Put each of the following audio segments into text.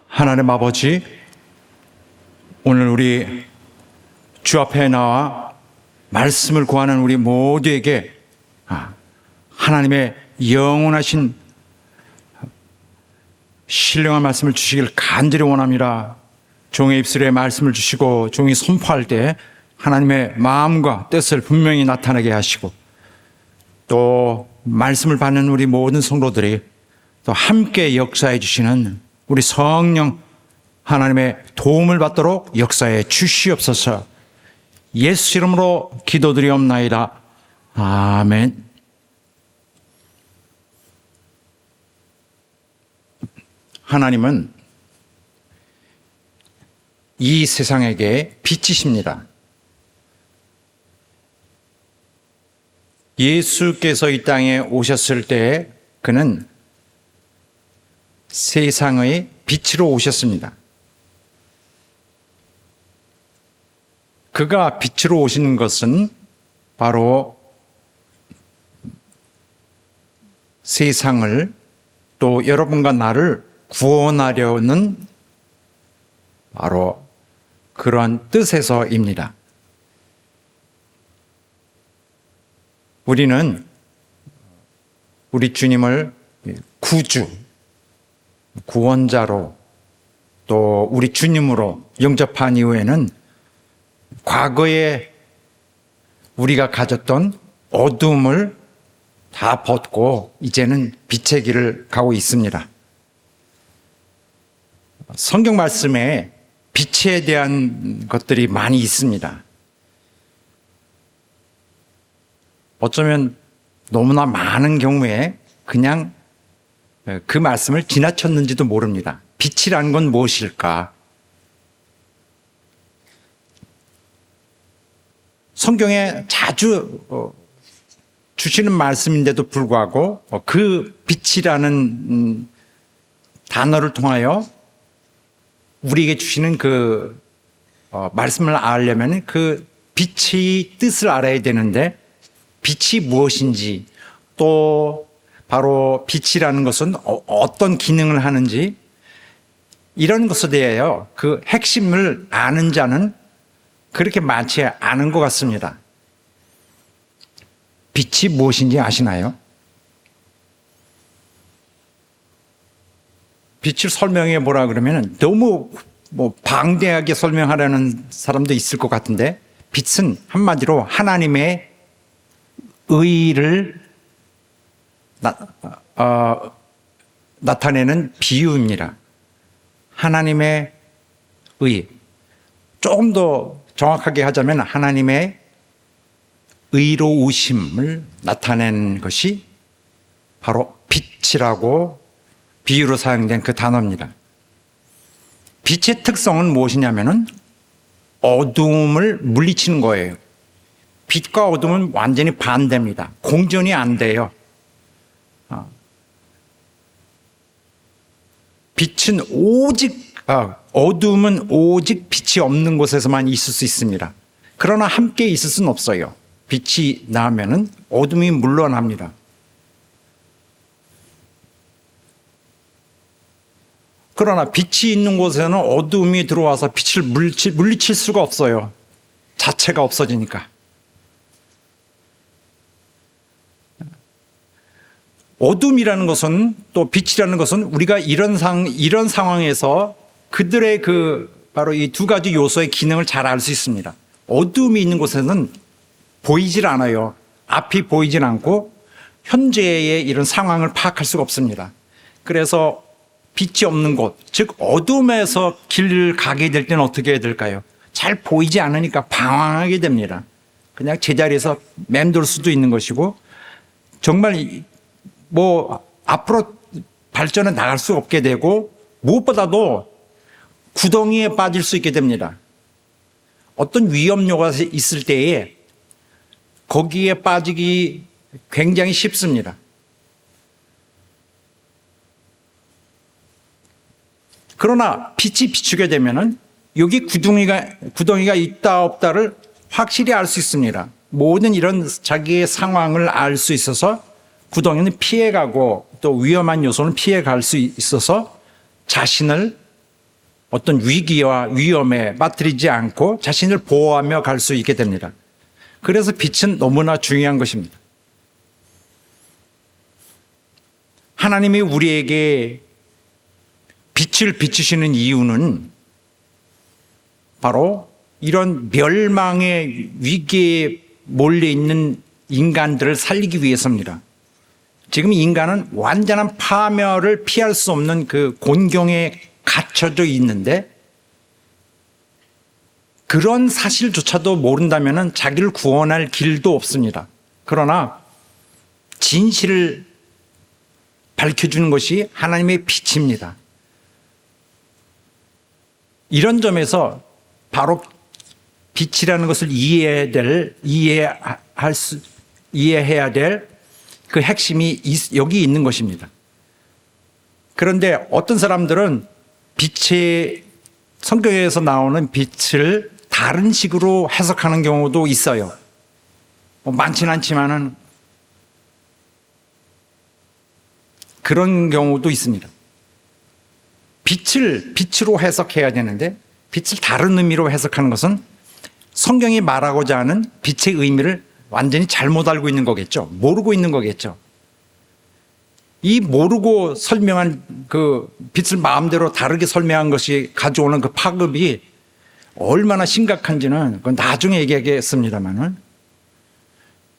하나님 아버지, 오늘 우리 주 앞에 나와 말씀을 구하는 우리 모두에게 하나님의 영원하신 신령한 말씀을 주시길 간절히 원합니다. 종의 입술에 말씀을 주시고 종이 선포할 때 하나님의 마음과 뜻을 분명히 나타나게 하시고, 또 말씀을 받는 우리 모든 성도들이 또 함께 역사해 주시는 우리 성령 하나님의 도움을 받도록 역사해 주시옵소서. 예수 이름으로 기도드리옵나이다. 아멘. 하나님은 이 세상에게 빛이십니다. 예수께서 이 땅에 오셨을 때 그는 세상의 빛으로 오셨습니다. 그가 빛으로 오시는 것은 바로 세상을, 또 여러분과 나를 구원하려는 바로 그러한 뜻에서입니다. 우리는 우리 주님을 구주, 구원자로, 또 우리 주님으로 영접한 이후에는 과거에 우리가 가졌던 어둠을 다 벗고 이제는 빛의 길을 가고 있습니다. 성경 말씀에 빛에 대한 것들이 많이 있습니다. 어쩌면 너무나 많은 경우에 그냥 그 말씀을 지나쳤는지도 모릅니다. 빛이라는 건 무엇일까? 성경에 자주 주시는 말씀인데도 불구하고 그 빛이라는 단어를 통하여 우리에게 주시는 그 말씀을 알려면 그 빛의 뜻을 알아야 되는데, 빛이 무엇인지, 또 바로 빛이라는 것은 어떤 기능을 하는지, 이런 것에 대하여 그 핵심을 아는 자는 그렇게 많지 않은 것 같습니다. 빛이 무엇인지 아시나요? 빛을 설명해 보라 그러면 너무 방대하게 설명하려는 사람도 있을 것 같은데, 빛은 한마디로 하나님의 의를 나타내는 비유입니다. 하나님의 의, 조금 더 정확하게 하자면 하나님의 의로우심을 나타낸 것이 바로 빛이라고 비유로 사용된 그 단어입니다. 빛의 특성은 무엇이냐면은 어두움을 물리치는 거예요. 빛과 어둠은 완전히 반대입니다. 공존이 안 돼요. 빛은 어둠은 오직 빛이 없는 곳에서만 있을 수 있습니다. 그러나 함께 있을 수는 없어요. 빛이 나면은 어둠이 물러납니다. 그러나 빛이 있는 곳에는 어둠이 들어와서 빛을 물리칠 수가 없어요. 자체가 없어지니까. 어둠이라는 것은, 또 빛이라는 것은 우리가 이런 상황에서 그들의 바로 이 두 가지 요소의 기능을 잘 알 수 있습니다. 어둠이 있는 곳에는 보이질 않아요. 앞이 보이질 않고 현재의 이런 상황을 파악할 수가 없습니다. 그래서 빛이 없는 곳, 즉 어둠에서 길을 가게 될 때는 어떻게 해야 될까요? 잘 보이지 않으니까 방황하게 됩니다. 그냥 제자리에서 맴돌 수도 있는 것이고, 정말 앞으로 발전해 나갈 수 없게 되고, 무엇보다도 구덩이에 빠질 수 있게 됩니다. 어떤 위험요가 있을 때에 거기에 빠지기 굉장히 쉽습니다. 그러나 빛이 비추게 되면은 여기 구덩이가 있다 없다를 확실히 알 수 있습니다. 모든 이런 자기의 상황을 알 수 있어서 구덩이는 피해가고 또 위험한 요소는 피해갈 수 있어서 자신을 어떤 위기와 위험에 빠뜨리지 않고 자신을 보호하며 갈 수 있게 됩니다. 그래서 빛은 너무나 중요한 것입니다. 하나님이 우리에게 빛을 비추시는 이유는 바로 이런 멸망의 위기에 몰려있는 인간들을 살리기 위해서입니다. 지금 인간은 완전한 파멸을 피할 수 없는 그 곤경에 갇혀져 있는데 그런 사실조차도 모른다면 자기를 구원할 길도 없습니다. 그러나 진실을 밝혀주는 것이 하나님의 빛입니다. 이런 점에서 바로 빛이라는 것을 이해해야 될 그 핵심이 여기 있는 것입니다. 그런데 어떤 사람들은 빛의 성경에서 나오는 빛을 다른 식으로 해석하는 경우도 있어요. 많지는 않지만은 그런 경우도 있습니다. 빛을 빛으로 해석해야 되는데 빛을 다른 의미로 해석하는 것은 성경이 말하고자 하는 빛의 의미를 완전히 잘못 알고 있는 거겠죠. 모르고 있는 거겠죠. 이 모르고 설명한 그 빛을 마음대로 다르게 설명한 것이 가져오는 그 파급이 얼마나 심각한지는 그건 나중에 얘기하겠습니다만은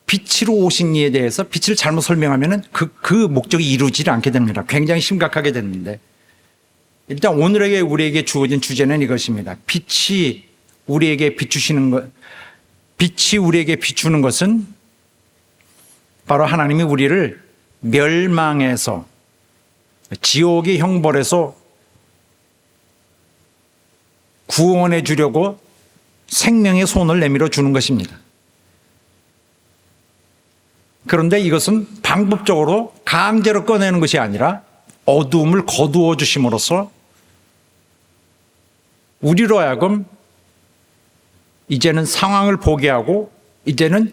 빛으로 오신 이에 대해서 빛을 잘못 설명하면은 그 목적이 이루어지지 않게 됩니다. 굉장히 심각하게 됐는데 일단 오늘에게 우리에게 주어진 주제는 이것입니다. 빛이 우리에게 비추는 것은 바로 하나님이 우리를 멸망에서 지옥의 형벌에서 구원해 주려고 생명의 손을 내밀어 주는 것입니다. 그런데 이것은 방법적으로 강제로 꺼내는 것이 아니라 어두움을 거두어 주심으로써 우리로 하여금 이제는 상황을 포기하고 이제는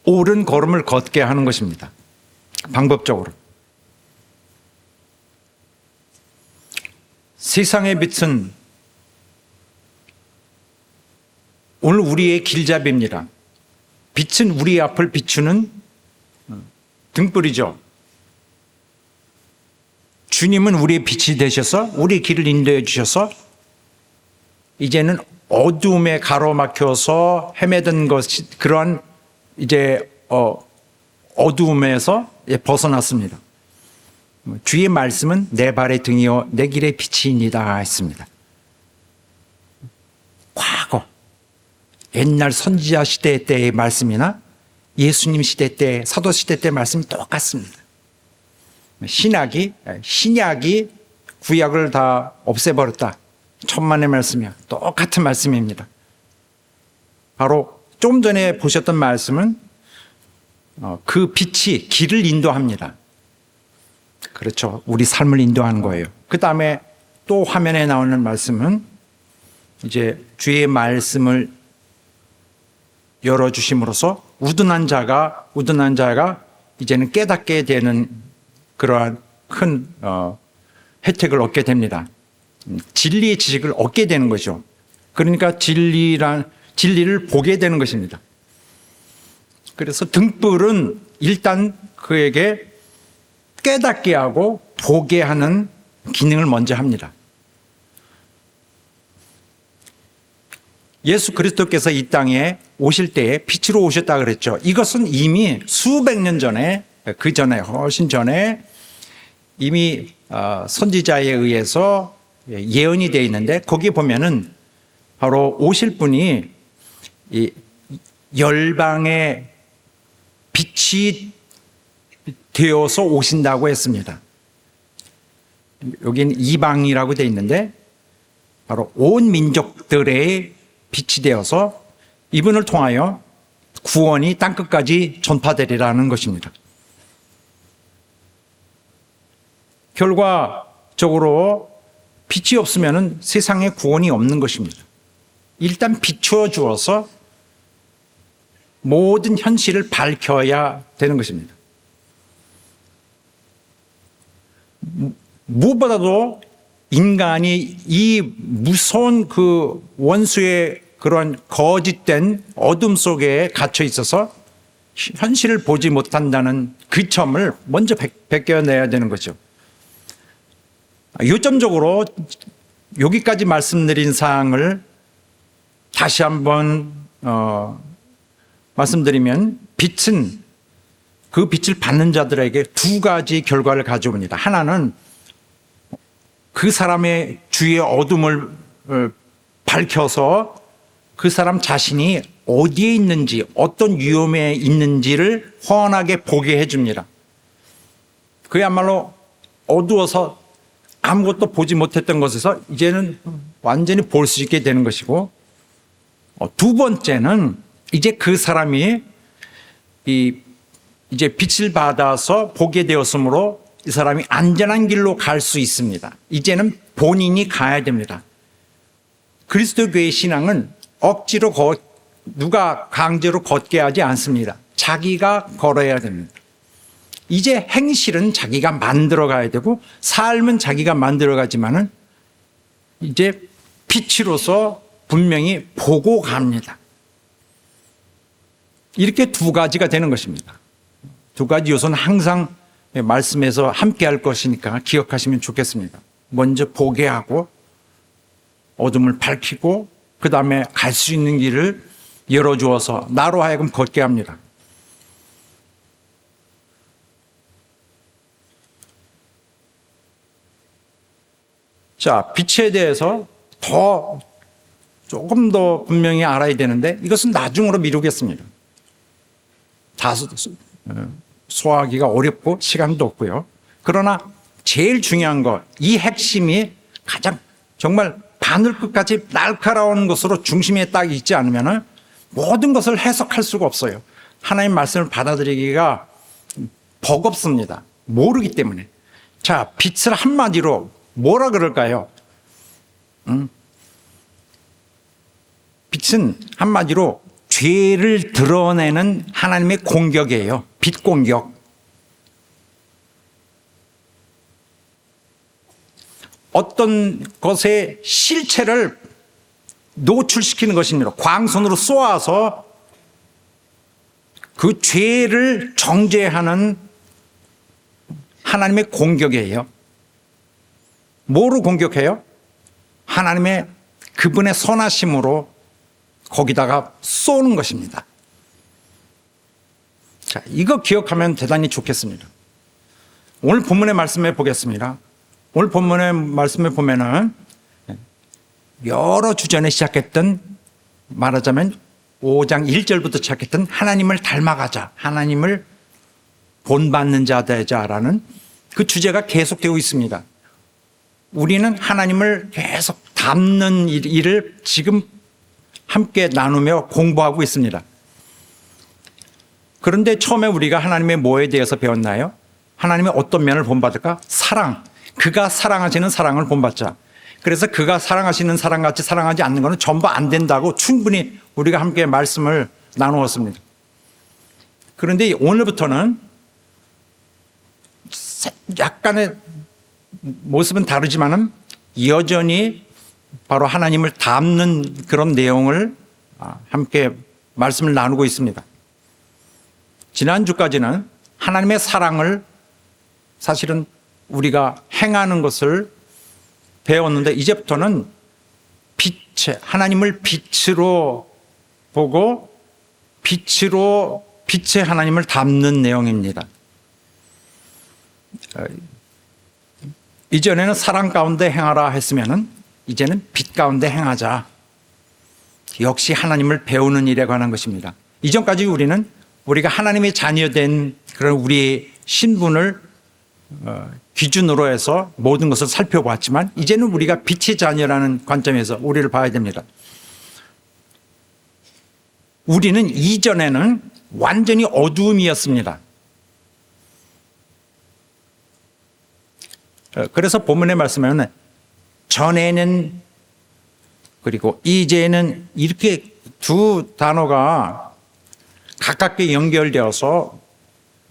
옳은 걸음을 걷게 하는 것입니다. 방법적으로. 세상의 빛은 오늘 우리의 길잡이입니다. 빛은 우리 앞을 비추는 등불이죠. 주님은 우리의 빛이 되셔서 우리 길을 인도해 주셔서 이제는 어두움에 가로막혀서 헤매던 것이 그러한 이제 어두움에서 벗어났습니다. 주의 말씀은 내 발의 등이요 내 길의 빛이니이다 했습니다. 과거 옛날 선지자 시대 때의 말씀이나 예수님 시대 때 사도 시대 때 말씀이 똑같습니다. 신약이 구약을 다 없애버렸다. 천만의 말씀이야. 똑같은 말씀입니다. 바로 좀 전에 보셨던 말씀은 그 빛이 길을 인도합니다. 그렇죠. 우리 삶을 인도하는 거예요. 그 다음에 또 화면에 나오는 말씀은 이제 주의 말씀을 열어주심으로써 우둔한 자가 이제는 깨닫게 되는 그러한 큰 혜택을 얻게 됩니다. 진리의 지식을 얻게 되는 거죠. 그러니까 진리를 보게 되는 것입니다. 그래서 등불은 일단 그에게 깨닫게 하고 보게 하는 기능을 먼저 합니다. 예수 그리스도께서 이 땅에 오실 때에 빛으로 오셨다 그랬죠. 이것은 이미 수백 년 전에, 훨씬 전에 이미 선지자에 의해서 예언이 되어 있는데 거기 보면은 바로 오실 분이 이 열방의 빛이 되어서 오신다고 했습니다. 여기는 이방이라고 되어 있는데 바로 온 민족들의 빛이 되어서 이분을 통하여 구원이 땅끝까지 전파되리라는 것입니다. 결과적으로 빛이 없으면 세상에 구원이 없는 것입니다. 일단 비추어 주어서 모든 현실을 밝혀야 되는 것입니다. 무엇보다도 인간이 이 무서운 그 원수의 그런 거짓된 어둠 속에 갇혀 있어서 현실을 보지 못한다는 그 점을 먼저 벗겨내야 되는 거죠. 요점적으로 여기까지 말씀드린 사항을 다시 한번 말씀드리면, 빛은 그 빛을 받는 자들에게 두 가지 결과를 가져옵니다. 하나는 그 사람의 주위의 어둠을 밝혀서 그 사람 자신이 어디에 있는지, 어떤 위험에 있는지를 훤하게 보게 해줍니다. 그야말로 어두워서 아무것도 보지 못했던 것에서 이제는 완전히 볼 수 있게 되는 것이고, 두 번째는 이제 그 사람이 이제 빛을 받아서 보게 되었으므로 이 사람이 안전한 길로 갈 수 있습니다. 이제는 본인이 가야 됩니다. 그리스도교의 신앙은 억지로 누가 강제로 걷게 하지 않습니다. 자기가 걸어야 됩니다. 이제 행실은 자기가 만들어 가야 되고, 삶은 자기가 만들어 가지만은 이제 빛으로서 분명히 보고 갑니다. 이렇게 두 가지가 되는 것입니다. 두 가지 요소는 항상 말씀에서 함께 할 것이니까 기억하시면 좋겠습니다. 먼저 보게 하고 어둠을 밝히고, 그 다음에 갈 수 있는 길을 열어주어서 나로 하여금 걷게 합니다. 자, 빛에 대해서 조금 더 분명히 알아야 되는데, 이것은 나중으로 미루겠습니다. 다소 소화하기가 어렵고 시간도 없고요. 그러나 제일 중요한 것, 이 핵심이 가장 정말 바늘 끝까지 날카로운 것으로 중심에 딱 있지 않으면 모든 것을 해석할 수가 없어요. 하나님 말씀을 받아들이기가 버겁습니다. 모르기 때문에. 자, 빛을 한마디로 뭐라 그럴까요? 빛은 한마디로 죄를 드러내는 하나님의 공격이에요. 빛 공격. 어떤 것의 실체를 노출시키는 것입니다. 광선으로 쏘아서 그 죄를 정죄하는 하나님의 공격이에요. 뭐로 공격해요? 하나님의 그분의 선하심으로 거기다가 쏘는 것입니다. 자, 이거 기억하면 대단히 좋겠습니다. 오늘 본문의 말씀에 보겠습니다. 오늘 본문의 말씀에 보면은 여러 주전에 시작했던, 말하자면 5장 1절부터 시작했던 하나님을 닮아가자, 하나님을 본받는 자 되자라는 그 주제가 계속되고 있습니다. 우리는 하나님을 계속 닮는 일을 지금 함께 나누며 공부하고 있습니다. 그런데 처음에 우리가 하나님의 뭐에 대해서 배웠나요? 하나님의 어떤 면을 본받을까? 사랑. 그가 사랑하시는 사랑을 본받자. 그래서 그가 사랑하시는 사랑같이 사랑하지 않는 것은 전부 안 된다고 충분히 우리가 함께 말씀을 나누었습니다. 그런데 오늘부터는 약간의 모습은 다르지만은 여전히 바로 하나님을 닮는 그런 내용을 함께 말씀을 나누고 있습니다. 지난주까지는 하나님의 사랑을 사실은 우리가 행하는 것을 배웠는데, 이제부터는 하나님을 빛으로 보고 빛의 하나님을 닮는 내용입니다. 이전에는 사랑 가운데 행하라 했으면은 이제는 빛 가운데 행하자. 역시 하나님을 배우는 일에 관한 것입니다. 이전까지 우리가 하나님의 자녀된 그런 우리의 신분을 기준으로 해서 모든 것을 살펴봤지만, 이제는 우리가 빛의 자녀라는 관점에서 우리를 봐야 됩니다. 우리는 이전에는 완전히 어두움이었습니다. 그래서 본문의 말씀에는 전에는 그리고 이제는 이렇게 두 단어가 가깝게 연결되어서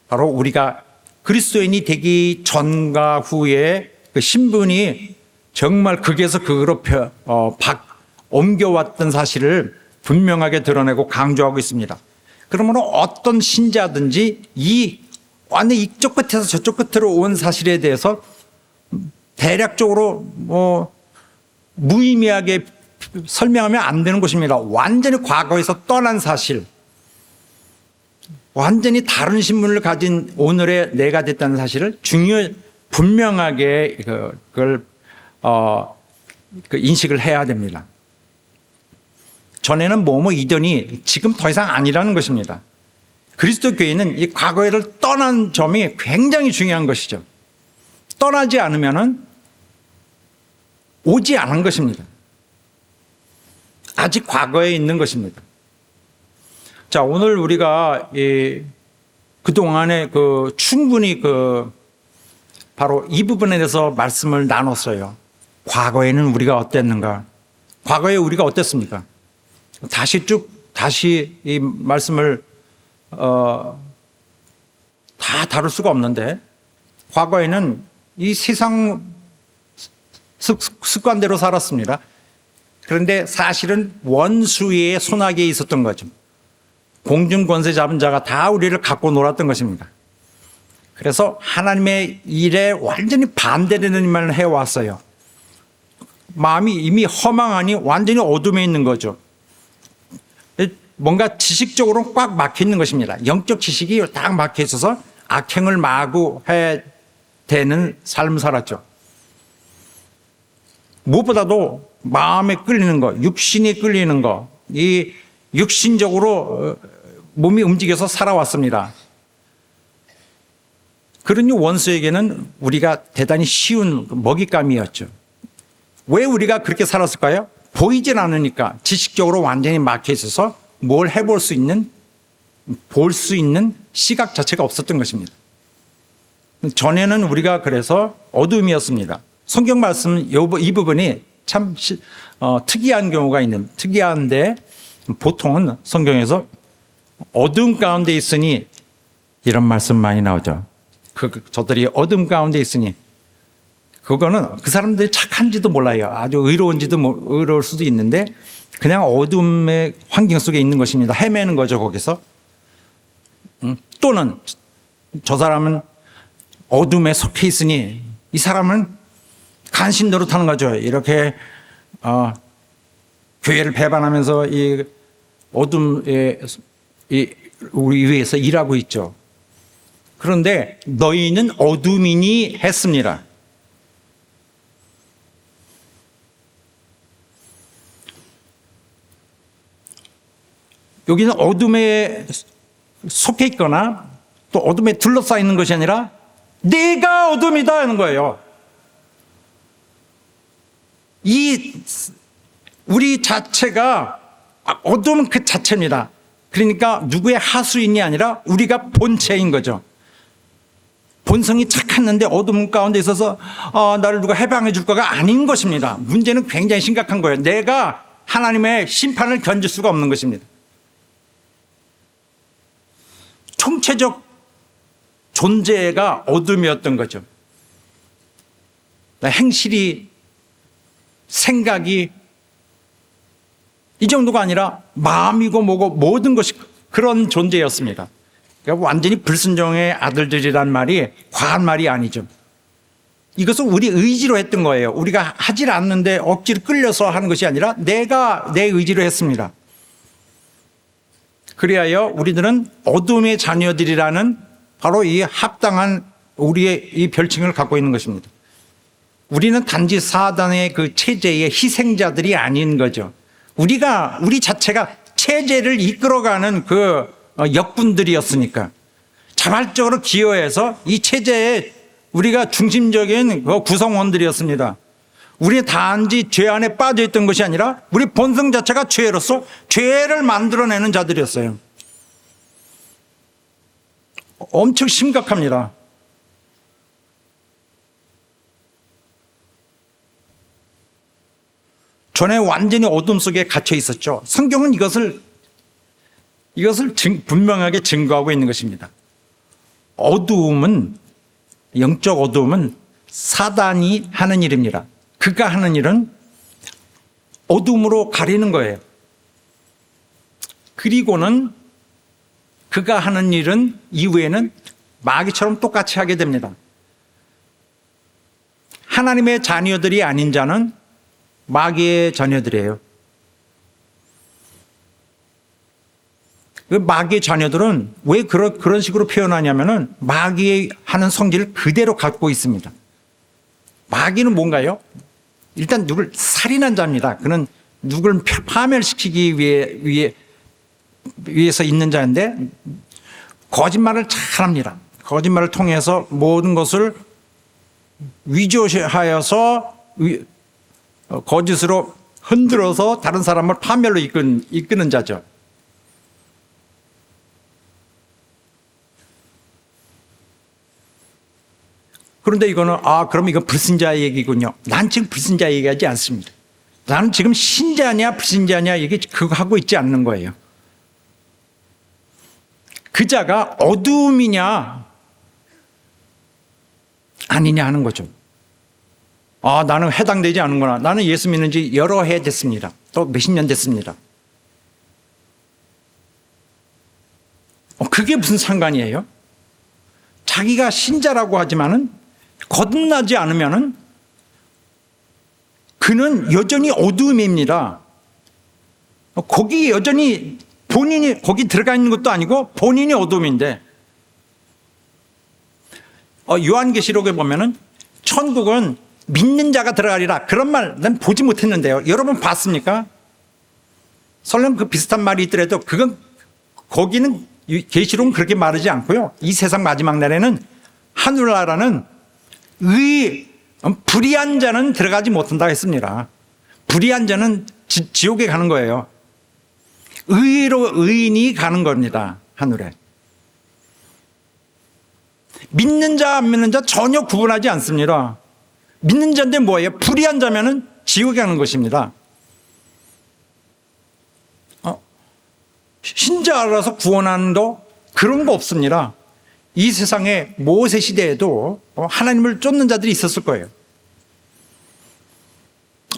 바로 우리가 그리스도인이 되기 전과 후에 그 신분이 정말 극에서 극으로 옮겨왔던 사실을 분명하게 드러내고 강조하고 있습니다. 그러므로 어떤 신자든지 완전 이쪽 끝에서 저쪽 끝으로 온 사실에 대해서 대략적으로 무의미하게 설명하면 안 되는 것입니다. 완전히 과거에서 떠난 사실, 완전히 다른 신분을 가진 오늘의 내가 됐다는 사실을 분명하게 그걸 인식을 해야 됩니다. 전에는 이더니 지금 더 이상 아니라는 것입니다. 그리스도 교회는 이 과거를 떠난 점이 굉장히 중요한 것이죠. 떠나지 않으면은 오지 않은 것입니다. 아직 과거에 있는 것입니다. 자, 오늘 우리가 그동안에 충분히 바로 이 부분에 대해서 말씀을 나눴어요. 과거에는 우리가 어땠는가? 과거에 우리가 어땠습니까? 다시 이 말씀을 다 다룰 수가 없는데, 과거에는 이 세상 습관대로 살았습니다. 그런데 사실은 원수의 손아귀에 있었던 거죠. 공중 권세 잡은 자가 다 우리를 갖고 놀았던 것입니다. 그래서 하나님의 일에 완전히 반대되는 일만 해왔어요. 마음이 이미 허망하니 완전히 어둠에 있는 거죠. 뭔가 지식적으로 꽉 막혀 있는 것입니다. 영적 지식이 딱 막혀 있어서 악행을 마구 되는 삶을 살았죠. 무엇보다도 마음에 끌리는 거, 육신이 끌리는 거, 이 육신적으로 몸이 움직여서 살아왔습니다. 그러니 원수에게는 우리가 대단히 쉬운 먹잇감이었죠. 왜 우리가 그렇게 살았을까요? 보이진 않으니까, 지식적으로 완전히 막혀 있어서 뭘 해볼 수 있는, 볼 수 있는 시각 자체가 없었던 것입니다. 전에는 우리가 그래서 어둠이었습니다. 성경 말씀 이 부분이 참 특이한 경우가 특이한데, 보통은 성경에서 어둠 가운데 있으니 이런 말씀 많이 나오죠. 저들이 어둠 가운데 있으니, 그거는 그 사람들이 착한지도 몰라요. 아주 의로울 수도 있는데 그냥 어둠의 환경 속에 있는 것입니다. 헤매는 거죠, 거기서. 또는 저 사람은 어둠에 속해 있으니 이 사람은 간신 노릇하는 거죠. 이렇게 교회를 배반하면서 이 어둠에 우리 위해서 일하고 있죠. 그런데 너희는 어둠이니 했습니다. 여기는 어둠에 속해 있거나 또 어둠에 둘러싸여 있는 것이 아니라 내가 어둠이다 하는 거예요. 우리 자체가 어둠은 그 자체입니다. 그러니까 누구의 하수인이 아니라 우리가 본체인 거죠. 본성이 착했는데 어둠 가운데 있어서 나를 누가 해방해 줄 거가 아닌 것입니다. 문제는 굉장히 심각한 거예요. 내가 하나님의 심판을 견딜 수가 없는 것입니다. 총체적 존재가 어둠이었던 거죠. 행실이, 생각이 이 정도가 아니라 마음이고 뭐고 모든 것이 그런 존재였습니다. 그러니까 완전히 불순종의 아들들이란 말이 과한 말이 아니죠. 이것은 우리 의지로 했던 거예요. 우리가 하질 않는데 억지로 끌려서 하는 것이 아니라 내가 내 의지로 했습니다. 그리하여 우리들은 어둠의 자녀들이라는 바로 이 합당한 우리의 이 별칭을 갖고 있는 것입니다. 우리는 단지 사단의 그 체제의 희생자들이 아닌 거죠. 우리 자체가 체제를 이끌어가는 그 역군들이었으니까 자발적으로 기여해서 이 체제에 우리가 중심적인 구성원들이었습니다. 우리 단지 죄 안에 빠져 있던 것이 아니라 우리 본성 자체가 죄로서 죄를 만들어내는 자들이었어요. 엄청 심각합니다. 전에 완전히 어둠 속에 갇혀 있었죠. 성경은 이것을 분명하게 증거하고 있는 것입니다. 영적 어둠은 사단이 하는 일입니다. 그가 하는 일은 어둠으로 가리는 거예요. 그리고는 그가 하는 일은 이후에는 마귀처럼 똑같이 하게 됩니다. 하나님의 자녀들이 아닌 자는 마귀의 자녀들이에요. 그 마귀의 자녀들은 왜 그런 식으로 표현하냐면은 마귀의 하는 성질을 그대로 갖고 있습니다. 마귀는 뭔가요? 일단 누굴 살인한 자입니다. 그는 누굴 파멸시키기 위해서 있는 자인데 거짓말을 잘합니다. 거짓말을 통해서 모든 것을 위조하여서 거짓으로 흔들어서 다른 사람을 파멸로 이끄는 자죠. 그런데 이거는 그럼 이건 불신자 얘기군요. 난 지금 불신자 얘기하지 않습니다. 나는 지금 신자냐 불신자냐 이게 그거 하고 있지 않는 거예요. 그 자가 어두움이냐 아니냐 하는 거죠. 나는 해당되지 않는구나. 나는 예수 믿는 지 여러 해 됐습니다. 또 몇십 년 됐습니다. 그게 무슨 상관이에요? 자기가 신자라고 하지만은 거듭나지 않으면은 그는 여전히 어두움입니다. 거기 여전히 본인이 거기 들어가 있는 것도 아니고 본인이 어둠인데 요한계시록에 보면은 천국은 믿는 자가 들어가리라 그런 말 난 보지 못했는데요. 여러분 봤습니까? 설령 그 비슷한 말이 있더라도 그건 거기는 계시록은 그렇게 말하지 않고요. 이 세상 마지막 날에는 하늘나라는 불의한 자는 들어가지 못한다 했습니다. 불의한 자는 지옥에 가는 거예요. 의인이 가는 겁니다. 하늘에. 믿는 자 안 믿는 자 전혀 구분하지 않습니다. 믿는 자인데 뭐예요? 불의한 자면은 지옥에 가는 것입니다. 신자라서 구원하는 거 그런 거 없습니다. 이 세상에 모세 시대에도 하나님을 쫓는 자들이 있었을 거예요.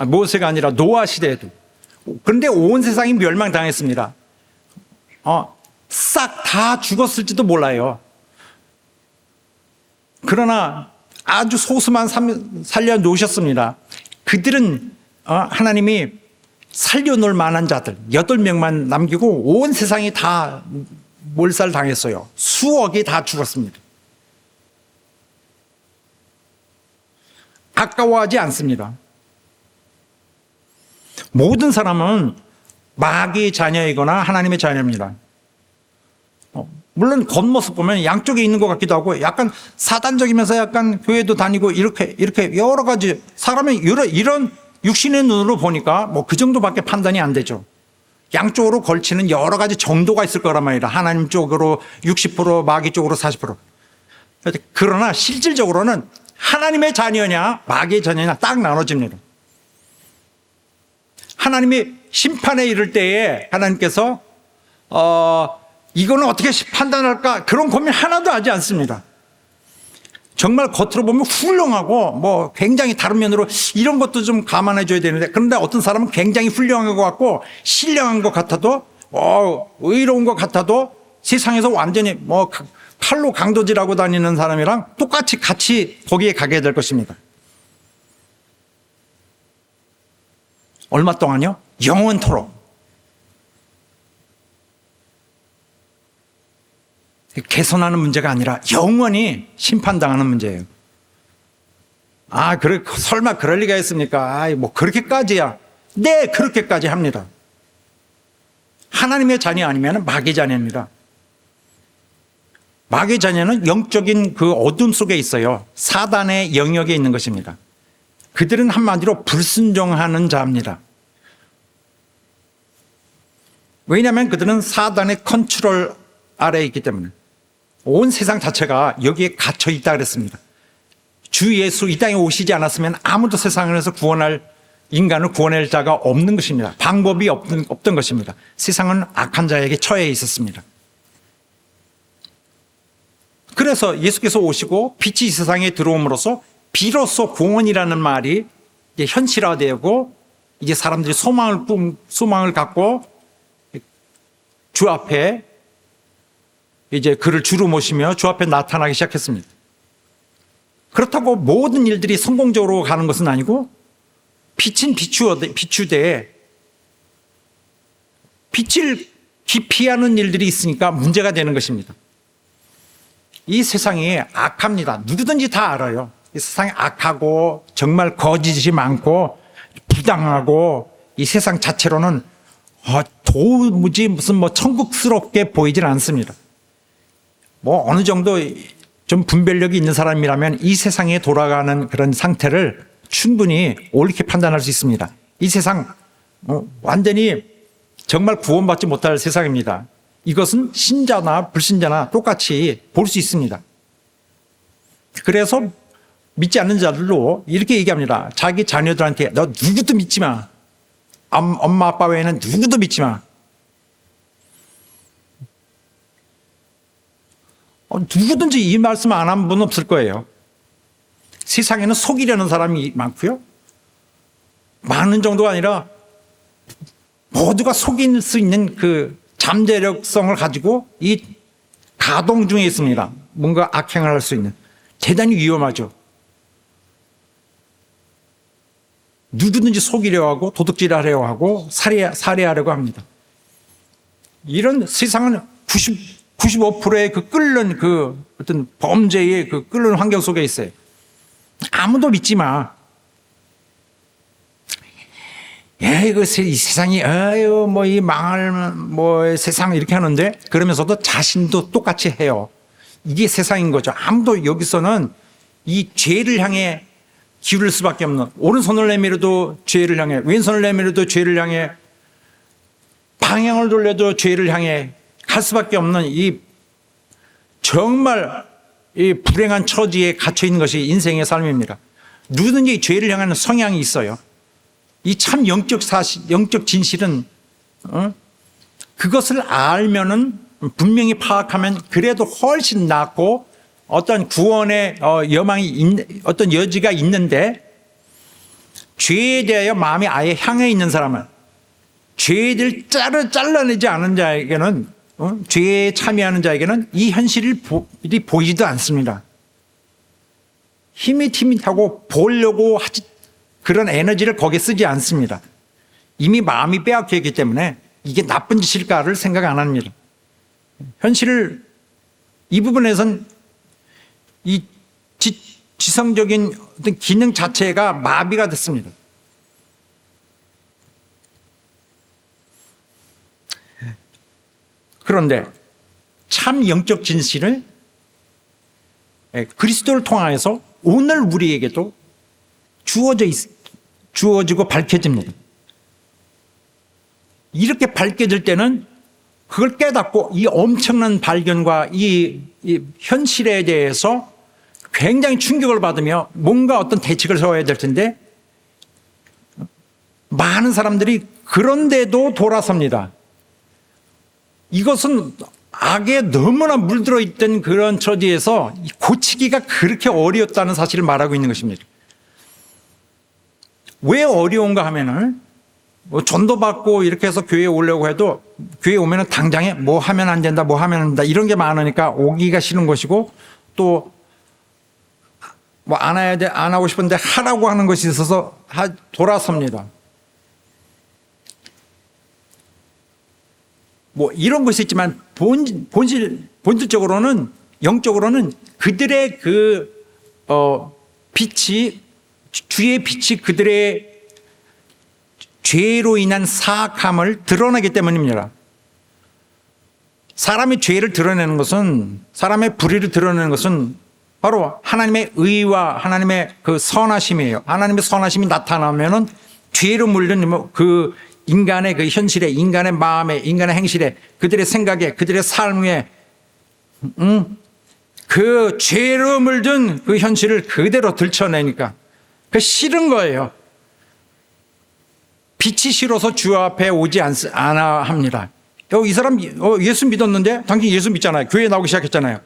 모세가 아니라 노아 시대에도. 그런데 온 세상이 멸망당했습니다. 싹 다 죽었을지도 몰라요. 그러나 아주 소수만 살려놓으셨습니다. 그들은 하나님이 살려놓을 만한 자들 8명만 남기고 온 세상이 다 몰살당했어요. 수억이 다 죽었습니다. 아까워하지 않습니다. 모든 사람은 마귀의 자녀이거나 하나님의 자녀입니다. 물론 겉모습 보면 양쪽에 있는 것 같기도 하고 약간 사단적이면서 약간 교회도 다니고 이렇게 여러 가지 사람의 이런 육신의 눈으로 보니까 뭐 그 정도밖에 판단이 안 되죠. 양쪽으로 걸치는 여러 가지 정도가 있을 거란 말이라. 하나님 쪽으로 60%, 마귀 쪽으로 40%. 그러나 실질적으로는 하나님의 자녀냐 마귀의 자녀냐 딱 나눠집니다. 하나님이 심판에 이를 때에 하나님께서 이거는 어떻게 판단할까 그런 고민 하나도 하지 않습니다. 정말 겉으로 보면 훌륭하고 뭐 굉장히 다른 면으로 이런 것도 좀 감안해 줘야 되는데 그런데 어떤 사람은 굉장히 훌륭한 것 같고 신령한 것 같아도 의로운 것 같아도 세상에서 완전히 뭐 칼로 강도질하고 다니는 사람이랑 똑같이 같이 거기에 가게 될 것입니다. 얼마 동안요? 영원토록. 개선하는 문제가 아니라 영원히 심판당하는 문제예요. 그래, 설마 그럴 리가 있습니까? 뭐 그렇게까지야. 네, 그렇게까지 합니다. 하나님의 자녀 아니면 마귀 자녀입니다. 마귀 자녀는 영적인 그 어둠 속에 있어요. 사단의 영역에 있는 것입니다. 그들은 한마디로 불순종하는 자입니다. 왜냐하면 그들은 사단의 컨트롤 아래에 있기 때문에 온 세상 자체가 여기에 갇혀 있다 그랬습니다. 주 예수 이 땅에 오시지 않았으면 아무도 세상에서 인간을 구원할 자가 없는 것입니다. 방법이 없던 것입니다. 세상은 악한 자에게 처해 있었습니다. 그래서 예수께서 오시고 빛이 이 세상에 들어옴으로써 비로소 구원이라는 말이 이제 현실화되고 이제 사람들이 소망을 갖고 주 앞에 이제 그를 주로 모시며 주 앞에 나타나기 시작했습니다. 그렇다고 모든 일들이 성공적으로 가는 것은 아니고 빛은 비추되 빛을 기피하는 일들이 있으니까 문제가 되는 것입니다. 이 세상이 악합니다. 누구든지 다 알아요. 이 세상이 악하고 정말 거짓이 많고 부당하고 이 세상 자체로는 도무지 무슨 천국스럽게 보이질 않습니다. 어느 정도 좀 분별력이 있는 사람이라면 이 세상에 돌아가는 그런 상태를 충분히 옳게 판단할 수 있습니다. 이 세상 완전히 정말 구원받지 못할 세상입니다. 이것은 신자나 불신자나 똑같이 볼 수 있습니다. 그래서 믿지 않는 자들도 이렇게 얘기합니다. 자기 자녀들한테 너 누구도 믿지 마. 엄마 아빠 외에는 누구도 믿지 마. 누구든지 이 말씀 안 한 분 없을 거예요. 세상에는 속이려는 사람이 많고요. 많은 정도가 아니라 모두가 속일 수 있는 그 잠재력성을 가지고 이 가동 중에 있습니다. 뭔가 악행을 할 수 있는. 대단히 위험하죠. 누구든지 속이려 하고 도둑질하려 하고 살해하려고 합니다. 이런 세상은 95%의 그 끓는 그 어떤 범죄의 그 끓는 환경 속에 있어요. 아무도 믿지 마. 이거 이 세상이 이 망할 세상 이렇게 하는데 그러면서도 자신도 똑같이 해요. 이게 세상인 거죠. 아무도 여기서는 이 죄를 향해 기울일 수밖에 없는, 오른손을 내밀어도 죄를 향해, 왼손을 내밀어도 죄를 향해, 방향을 돌려도 죄를 향해 갈 수밖에 없는 이 정말 이 불행한 처지에 갇혀 있는 것이 인생의 삶입니다. 누구든지 죄를 향하는 성향이 있어요. 이 참 영적 진실은 그것을 알면은 분명히 파악하면 그래도 훨씬 낫고 어떤 구원의 어떤 여지가 있는데, 죄에 대하여 마음이 아예 향해 있는 사람은, 죄를 잘라내지 않은 자에게는, 죄에 참여하는 자에게는 이 현실이 보이지도 않습니다. 힘이 하고 보려고 하지, 그런 에너지를 거기에 쓰지 않습니다. 이미 마음이 빼앗겨 있기 때문에 이게 나쁜 짓일까를 생각 안 합니다. 현실을, 이 부분에선 이 지성적인 어떤 기능 자체가 마비가 됐습니다. 그런데 참 영적 진실을 그리스도를 통하여서 오늘 우리에게도 주어지고 밝혀집니다. 이렇게 밝혀질 때는 그걸 깨닫고 이 엄청난 발견과 이 현실에 대해서 굉장히 충격을 받으며 뭔가 어떤 대책을 세워야 될 텐데, 많은 사람들이 그런데도 돌아섭니다. 이것은 악에 너무나 물들어 있던 그런 처지에서 고치기가 그렇게 어려웠다는 사실을 말하고 있는 것입니다. 왜 어려운가 하면은 전도받고 이렇게 해서 교회에 오려고 해도 교회에 오면은 당장에 뭐 하면 안 된다, 뭐 하면 안 된다 이런 게 많으니까 오기가 싫은 것이고, 또 뭐 안 해야 돼, 안 하고 싶은데 하라고 하는 것이 있어서 돌아섭니다. 뭐 이런 것이 있지만 본질적으로는, 영적으로는 그들의 빛이, 주의 빛이 그들의 죄로 인한 사악함을 드러내기 때문입니다. 사람의 죄를 드러내는 것은, 사람의 불의를 드러내는 것은 바로 하나님의 의와 하나님의 그 선하심이에요. 하나님의 선하심이 나타나면은 죄로 물든 그 인간의 그 현실에, 인간의 마음에, 인간의 행실에, 그들의 생각에, 그들의 삶에, 그 죄로 물든 그 현실을 그대로 들춰내니까 그 싫은 거예요. 빛이 싫어서 주 앞에 오지 않아 합니다. 이 사람 예수 믿었는데, 당신 예수 믿잖아요. 교회 나오기 시작했잖아요.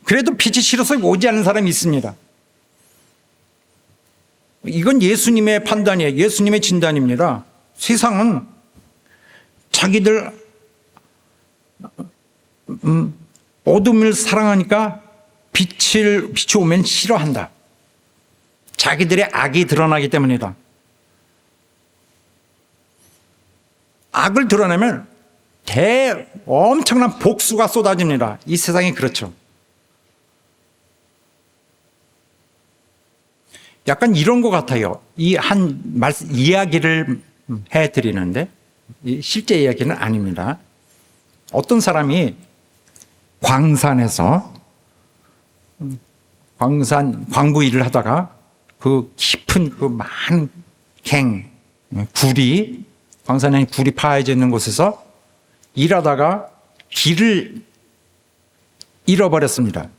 그래도 빛이 싫어서 오지 않는 사람이 있습니다. 이건 예수님의 판단이에요. 예수님의 진단입니다. 세상은 자기들 어둠을 사랑하니까 빛이 오면 싫어한다. 자기들의 악이 드러나기 때문이다. 악을 드러내면 엄청난 복수가 쏟아집니다. 이 세상이 그렇죠. 약간 이런 것 같아요. 이 한 이야기를 해드리는데, 실제 이야기는 아닙니다. 어떤 사람이 광산에서 광부 일을 하다가 그 깊은 그 많은 광산에 굴이 파여져 있는 곳에서 일하다가 길을 잃어버렸습니다.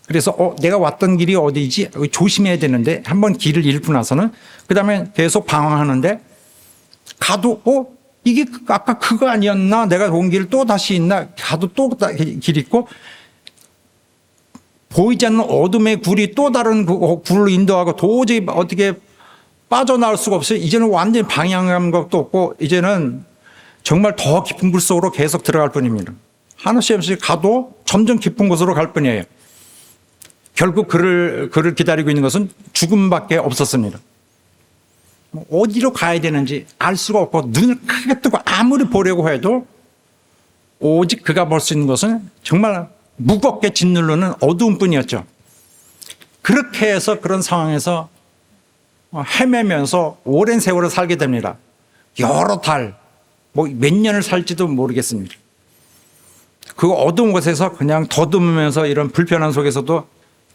그래서 내가 왔던 길이 어디지? 조심해야 되는데 한번 길을 잃고 나서는 그 다음에 계속 방황하는데 가도 이게 아까 그거 아니었나? 내가 온 길 또 다시 있나? 가도 또 길 있고 보이지 않는 어둠의 굴이 또 다른 굴로 인도하고 도저히 어떻게 빠져나올 수가 없어요. 이제는 완전히 방향 것도 없고 이제는 정말 더 깊은 굴 속으로 계속 들어갈 뿐입니다. 한없이 없이 가도 점점 깊은 곳으로 갈 뿐이에요. 결국 그를 기다리고 있는 것은 죽음밖에 없었습니다. 어디로 가야 되는지 알 수가 없고 눈을 크게 뜨고 아무리 보려고 해도 오직 그가 볼 수 있는 것은 정말 무겁게 짓누르는 어두움뿐이었죠. 그렇게 해서 그런 상황에서 헤매면서 오랜 세월을 살게 됩니다. 여러 달, 몇 년을 살지도 모르겠습니다. 그 어두운 곳에서 그냥 더듬으면서 이런 불편한 속에서도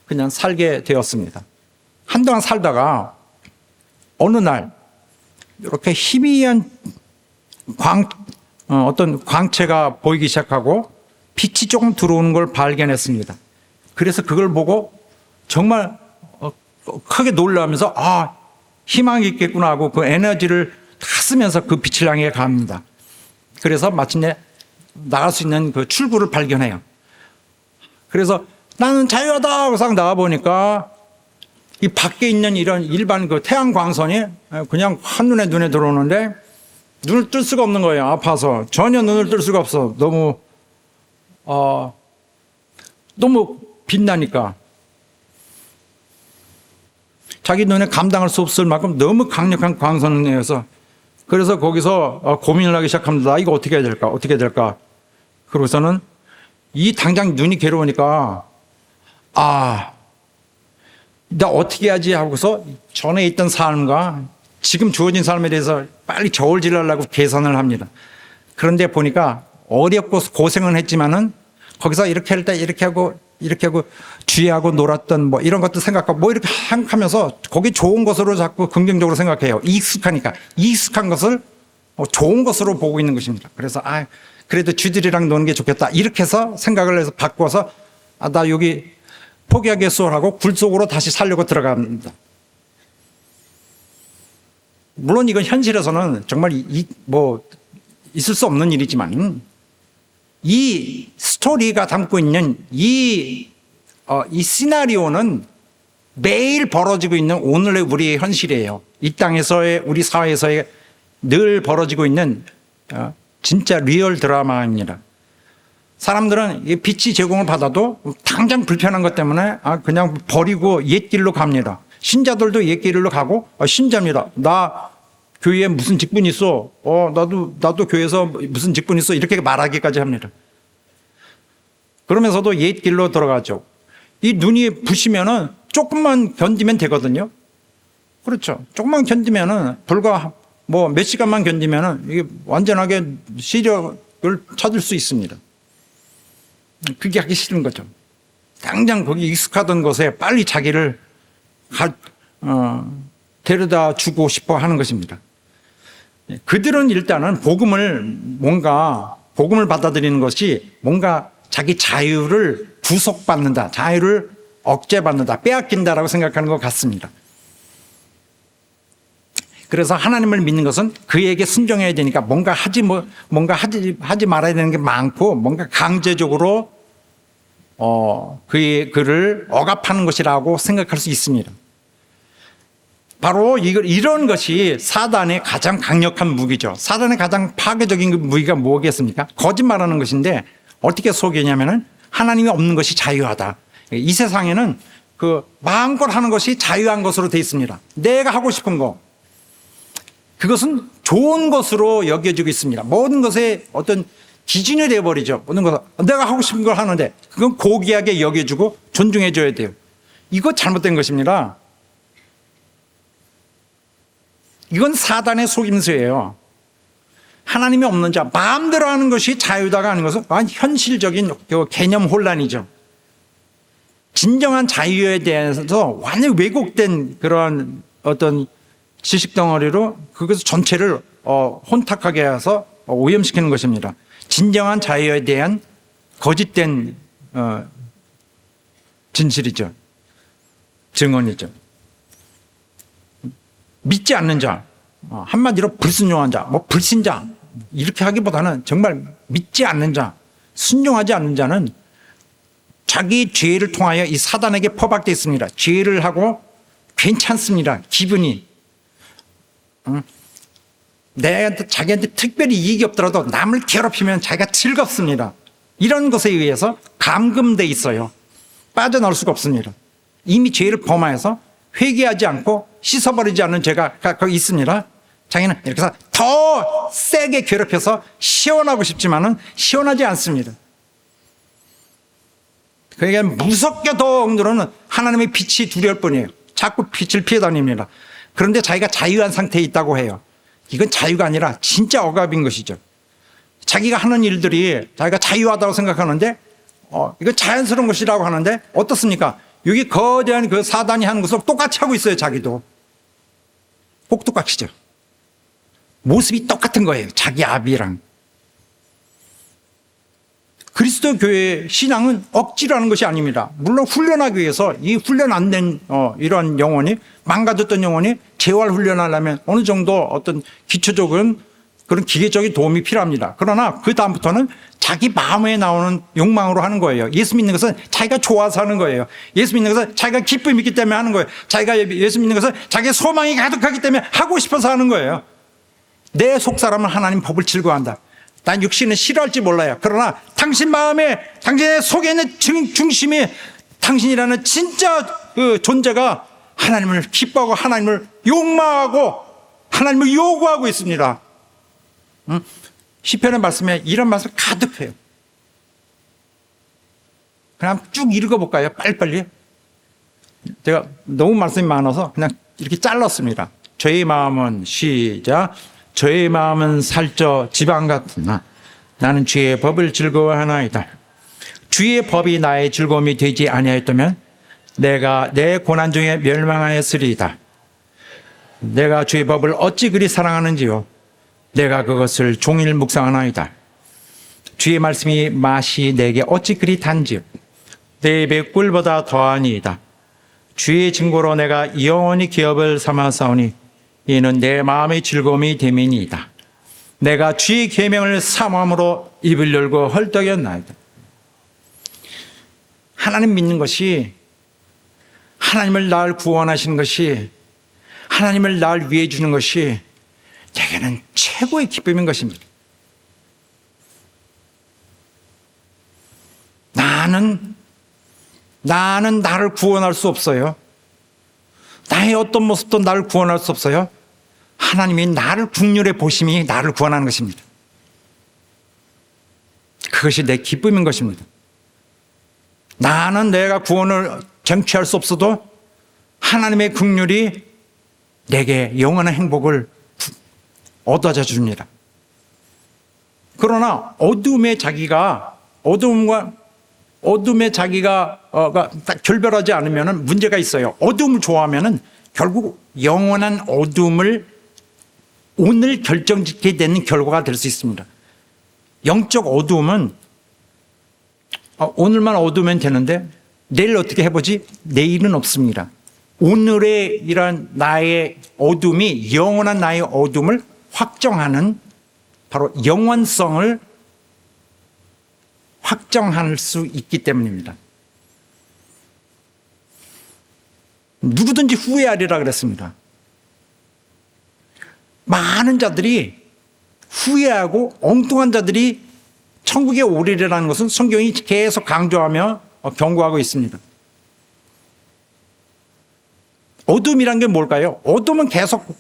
그냥 살게 되었습니다. 한동안 살다가 어느 날 이렇게 희미한 어떤 광채가 보이기 시작하고 빛이 조금 들어오는 걸 발견했습니다. 그래서 그걸 보고 정말 크게 놀라면서 희망이 있겠구나 하고 그 에너지를 다 쓰면서 그 빛을 향해 갑니다. 그래서 마침내 나갈 수 있는 그 출구를 발견해요. 그래서 나는 자유하다 하고 나가보니까 이 밖에 있는 이런 일반 그 태양 광선이 그냥 한눈에 눈에 들어오는데 눈을 뜰 수가 없는 거예요. 아파서 전혀 눈을 뜰 수가 없어. 너무 빛나니까 자기 눈에 감당할 수 없을 만큼 너무 강력한 광선이어서 그래서 거기서 고민을 하기 시작합니다. 이거 어떻게 해야 될까? 어떻게 해야 될까? 그러고서는 당장 눈이 괴로우니까 나 어떻게 해야지 하고서 전에 있던 삶과 지금 주어진 삶에 대해서 빨리 저울질하려고 계산을 합니다. 그런데 보니까 어렵고 고생은 했지만은 거기서 이렇게 할 때 이렇게 하고 쥐하고 놀았던 이런 것도 생각하고 이렇게 하면서 거기 좋은 것으로 자꾸 긍정적으로 생각해요. 익숙하니까 익숙한 것을 좋은 것으로 보고 있는 것입니다. 그래서 그래도 쥐들이랑 노는 게 좋겠다 이렇게 해서 생각을 해서 바꿔서 나 여기 포기하겠소 하고 굴 속으로 다시 살려고 들어갑니다. 물론 이건 현실에서는 정말 있을 수 없는 일이지만 이 스토리가 담고 있는 이 시나리오는 매일 벌어지고 있는 오늘의 우리의 현실이에요. 이 땅에서의 우리 사회에서의 늘 벌어지고 있는 진짜 리얼 드라마입니다. 사람들은 이 빛이 제공을 받아도 당장 불편한 것 때문에 그냥 버리고 옛 길로 갑니다. 신자들도 옛 길로 가고 신자입니다. 나 교회에 무슨 직분 있어? 나도 교회에서 무슨 직분 있어? 이렇게 말하기까지 합니다. 그러면서도 옛 길로 들어가죠. 이 눈이 부시면은 조금만 견디면 되거든요. 그렇죠. 조금만 견디면은 불과 몇 시간만 견디면은 이게 완전하게 시력을 찾을 수 있습니다. 그게 하기 싫은 거죠. 당장 거기 익숙하던 곳에 빨리 자기를 데려다 주고 싶어 하는 것입니다. 그들은 일단은 복음을 받아들이는 것이 뭔가 자기 자유를 구속받는다, 자유를 억제받는다, 빼앗긴다라고 생각하는 것 같습니다. 그래서 하나님을 믿는 것은 그에게 순종해야 되니까 뭔가 하지 말아야 되는 게 많고 뭔가 강제적으로 그를 억압하는 것이라고 생각할 수 있습니다. 바로 이런 것이 사단의 가장 강력한 무기죠. 사단의 가장 파괴적인 무기가 뭐겠습니까? 거짓말하는 것인데 어떻게 속이냐면은 하나님이 없는 것이 자유하다. 이 세상에는 그 마음껏 하는 것이 자유한 것으로 되어 있습니다. 내가 하고 싶은 거. 그것은 좋은 것으로 여겨지고 있습니다. 모든 것에 어떤 기준이 되어버리죠. 모든 것. 내가 하고 싶은 걸 하는데 그건 고귀하게 여겨주고 존중해줘야 돼요. 이거 잘못된 것입니다. 이건 사단의 속임수예요. 하나님이 없는 자, 마음대로 하는 것이 자유다가 아닌 것은 현실적인 개념 혼란이죠. 진정한 자유에 대해서 완전히 왜곡된 그런 어떤 지식 덩어리로 그것을 전체를 혼탁하게 해서 오염시키는 것입니다. 진정한 자유에 대한 거짓된 진실이죠. 증언이죠. 믿지 않는 자, 한마디로 불순종한 자, 불신자 이렇게 하기보다는 정말 믿지 않는 자, 순종하지 않는 자는 자기 죄를 통하여 이 사단에게 포박되어 있습니다. 죄를 하고 괜찮습니다. 기분이. 자기한테 특별히 이익이 없더라도 남을 괴롭히면 자기가 즐겁습니다. 이런 것에 의해서 감금돼 있어요. 빠져나올 수가 없습니다. 이미 죄를 범하여서 회개하지 않고 씻어버리지 않는 죄가 거기 있습니다. 자기는 이렇게 해서 더 세게 괴롭혀서 시원하고 싶지만은 시원하지 않습니다. 그러니까 무섭게 더 억누르는 하나님의 빛이 두려울 뿐이에요. 자꾸 빛을 피해 다닙니다. 그런데 자기가 자유한 상태에 있다고 해요. 이건 자유가 아니라 진짜 억압인 것이죠. 자기가 하는 일들이 자기가 자유하다고 생각하는데 이건 자연스러운 것이라고 하는데 어떻습니까? 여기 거대한 그 사단이 하는 것을 똑같이 하고 있어요. 자기도 꼭 똑같이죠. 모습이 똑같은 거예요. 자기 아비랑. 그리스도 교회의 신앙은 억지로 하는 것이 아닙니다. 물론 훈련하기 위해서 이 훈련 안 된 이런 영혼이 망가졌던 영혼이 재활 훈련하려면 어느 정도 어떤 기초적인 그런 기계적인 도움이 필요합니다. 그러나 그 다음부터는 자기 마음에 나오는 욕망으로 하는 거예요. 예수 믿는 것은 자기가 좋아서 하는 거예요. 예수 믿는 것은 자기가 기쁨이 있기 때문에 하는 거예요. 자기가 예수 믿는 것은 자기의 소망이 가득하기 때문에 하고 싶어서 하는 거예요. 내 속사람은 하나님 법을 즐거워한다. 난 육신은 싫어할지 몰라요. 그러나 당신 마음에 당신의 속에 있는 중심이 당신이라는 진짜 그 존재가 하나님을 기뻐하고 하나님을 욕망하고 하나님을 요구하고 있습니다. 시편의 말씀에 이런 말씀 가득해요. 그냥 쭉 읽어볼까요? 빨리빨리. 제가 너무 말씀이 많아서 그냥 이렇게 잘랐습니다. 저의 마음은 시작. 저의 마음은 살쪄 지방 같으나 나는 주의 법을 즐거워하나이다. 주의 법이 나의 즐거움이 되지 아니하였다면 내가 내 고난 중에 멸망하였으리이다. 내가 주의 법을 어찌 그리 사랑하는지요. 내가 그것을 종일 묵상하나이다. 주의 말씀이 맛이 내게 어찌 그리 단지요. 내 입의 꿀보다 더하니이다. 주의 증거로 내가 영원히 기업을 삼아싸우니 이는 내 마음의 즐거움이 됨이니이다. 내가 주의 계명을 사모함으로 입을 열고 헐떡였나이다. 하나님 믿는 것이, 하나님을 날 구원하시는 것이, 하나님을 날 위해 주는 것이 제게는 최고의 기쁨인 것입니다. 나는 나를 구원할 수 없어요. 나의 어떤 모습도 나를 구원할 수 없어요. 하나님이 나를 국률에 보심이 나를 구원하는 것입니다. 그것이 내 기쁨인 것입니다. 나는 내가 구원을 쟁취할 수 없어도 하나님의 국률이 내게 영원한 행복을 얻어져 줍니다. 그러나 어둠에 자기가 딱 결별하지 않으면 문제가 있어요. 어둠을 좋아하면 결국 영원한 어둠을 오늘 결정짓게 되는 결과가 될 수 있습니다. 영적 어둠은 오늘만 어두우면 되는데 내일 어떻게 해보지? 내일은 없습니다. 오늘의 이런 나의 어둠이 영원한 나의 어둠을 확정하는 바로 영원성을 확정할 수 있기 때문입니다. 누구든지 후회하리라 그랬습니다. 많은 자들이 후회하고 엉뚱한 자들이 천국에 오리라는 것은 성경이 계속 강조하며 경고하고 있습니다. 어둠이란 게 뭘까요? 어둠은 계속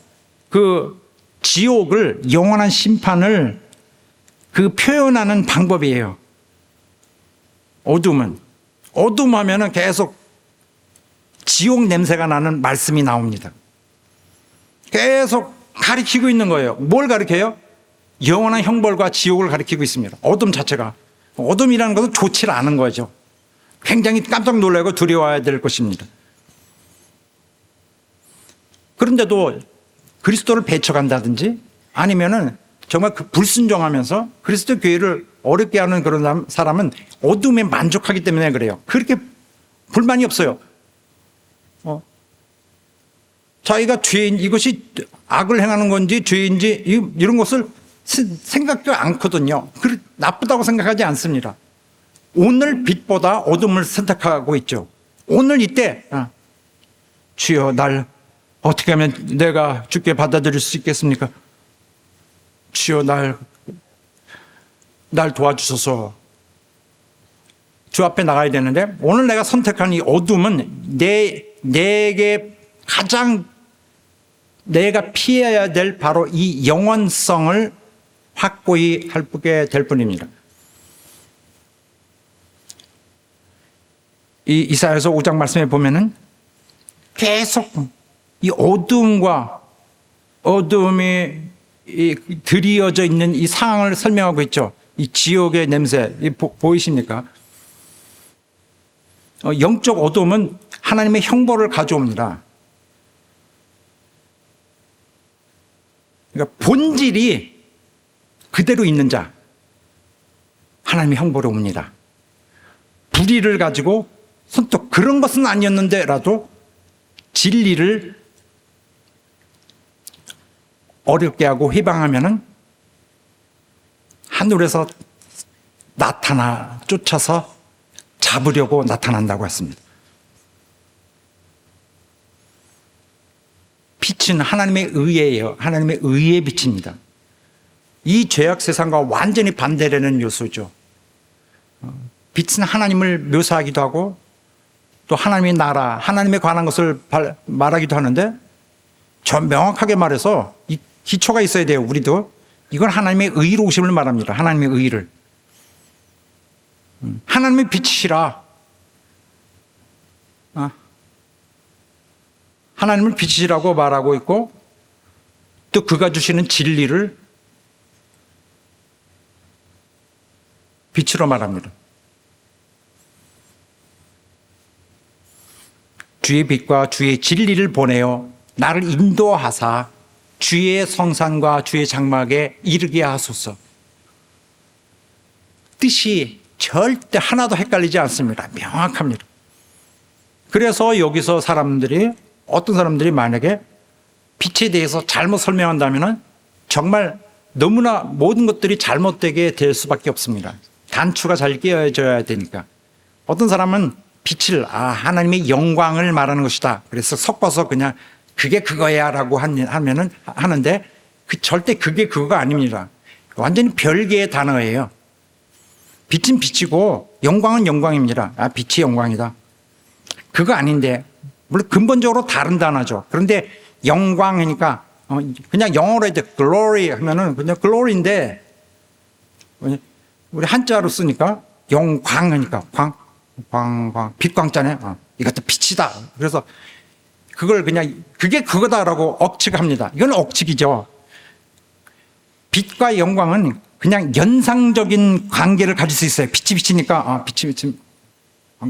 그 지옥을, 영원한 심판을 그 표현하는 방법이에요. 어둠 하면은 계속 지옥 냄새가 나는 말씀이 나옵니다. 계속 가리키고 있는 거예요. 뭘 가리켜요? 영원한 형벌과 지옥을 가리키고 있습니다. 어둠 자체가. 어둠이라는 것은 좋지 않은 거죠. 굉장히 깜짝 놀라고 두려워해야 될 것입니다. 그런데도 그리스도를 배척한다든지 아니면은 정말 그 불순종하면서 그리스도 교회를 어렵게 하는 그런 사람은 어둠에 만족하기 때문에 그래요. 그렇게 불만이 없어요. 자기가 죄인, 이것이 악을 행하는 건지 죄인지 이런 것을 생각도 않거든요. 나쁘다고 생각하지 않습니다. 오늘 빛보다 어둠을 선택하고 있죠. 오늘 이때 주여 날 어떻게 하면 내가 주께 받아들일 수 있겠습니까? 주여 날 도와주소서. 주 앞에 나가야 되는데 오늘 내가 선택한 이 어둠은 내게 가장 내가 피해야 될 바로 이 영원성을 확고히 할게 될 뿐입니다. 이 이사야서 5장 말씀에 보면은 계속 이 어둠과 어둠이 드리어져 있는 이 상황을 설명하고 있죠. 이 지옥의 냄새 보이십니까? 영적 어둠은 하나님의 형벌을 가져옵니다. 그러니까 본질이 그대로 있는 자, 하나님의 형벌이 옵니다. 불의를 가지고 선뜻 그런 것은 아니었는데라도 진리를 어렵게 하고 회방하면은 하늘에서 쫓아서 잡으려고 나타난다고 했습니다. 빛은 하나님의 의예요. 하나님의 의의 빛입니다. 이 죄악 세상과 완전히 반대되는 요소죠. 빛은 하나님을 묘사하기도 하고 또 하나님의 나라, 하나님에 관한 것을 말하기도 하는데 전 명확하게 말해서 이 기초가 있어야 돼요. 우리도. 이건 하나님의 의로우심을 말합니다. 하나님의 의를. 하나님의 빛이시라. 하나님을 빛이라고 말하고 있고 또 그가 주시는 진리를 빛으로 말합니다. 주의 빛과 주의 진리를 보내어 나를 인도하사 주의 성산과 주의 장막에 이르게 하소서. 뜻이 절대 하나도 헷갈리지 않습니다. 명확합니다. 그래서 여기서 어떤 사람들이 만약에 빛에 대해서 잘못 설명한다면 정말 너무나 모든 것들이 잘못되게 될 수밖에 없습니다. 단추가 잘 끼어져야 되니까. 어떤 사람은 빛을 하나님의 영광을 말하는 것이다. 그래서 섞어서 그냥 그게 그거야 라고 하는데 절대 그게 그거가 아닙니다. 완전히 별개의 단어예요. 빛은 빛이고 영광은 영광입니다. 빛이 영광이다. 그거 아닌데 물론 근본적으로 다른 단어죠. 그런데 영광이니까 그냥 영어로 해도 glory 하면은 그냥 glory인데 우리 한자로 쓰니까 영광이니까 광 빛광자네. 이것도 빛이다. 그래서 그걸 그냥 그게 그거다라고 억측합니다. 이건 억측이죠. 빛과 영광은 그냥 연상적인 관계를 가질 수 있어요. 빛이 빛이니까 빛이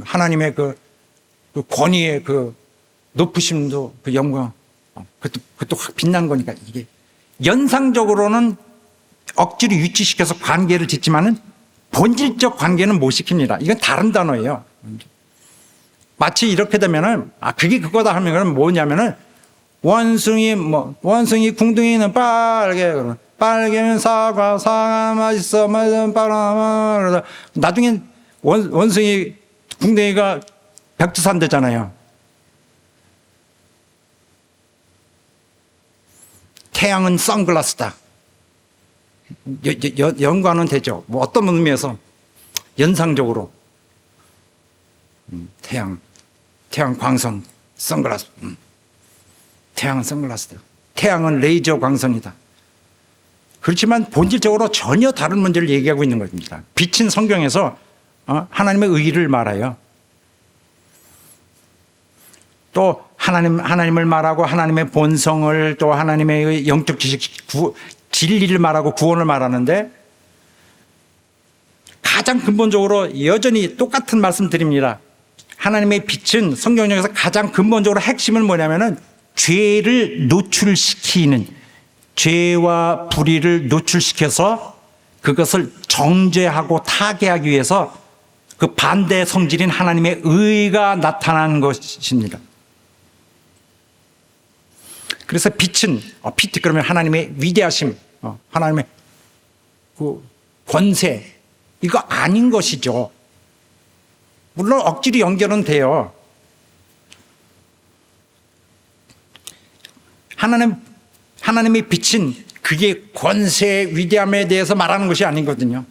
하나님의 그 권위의 그 높으심도 그 영광 그것도 확 빛난 거니까 이게 연상적으로는 억지로 유치시켜서 관계를 짓지만은 본질적 관계는 못 시킵니다. 이건 다른 단어예요. 마치 이렇게 되면은 그게 그거다 하면은 뭐냐면은 원숭이 궁둥이는 빨개면 사과 맛있어 빨아 나중에 원숭이 궁둥이가 백두산 되잖아요. 태양은 선글라스다. 연관은 되죠. 뭐 어떤 의미에서 연상적으로 태양 광선 선글라스. 태양은 선글라스다. 태양은 레이저 광선이다. 그렇지만 본질적으로 전혀 다른 문제를 얘기하고 있는 겁니다. 빛은 성경에서 하나님의 의를 말해요. 또 하나님을 말하고 하나님의 본성을, 또 하나님의 영적 지식, 진리를 말하고 구원을 말하는데, 가장 근본적으로 여전히 똑같은 말씀 드립니다. 하나님의 빛은 성경에서 가장 근본적으로 핵심은 뭐냐면은 죄를 노출시키는, 죄와 불의를 노출시켜서 그것을 정죄하고 타개하기 위해서 그 반대 성질인 하나님의 의가 나타나는 것입니다. 그래서 빛은, 빛 그러면 하나님의 위대하심, 하나님의 그 권세, 이거 아닌 것이죠. 물론 억지로 연결은 돼요. 하나님의 빛은 그게 권세, 위대함에 대해서 말하는 것이 아니거든요.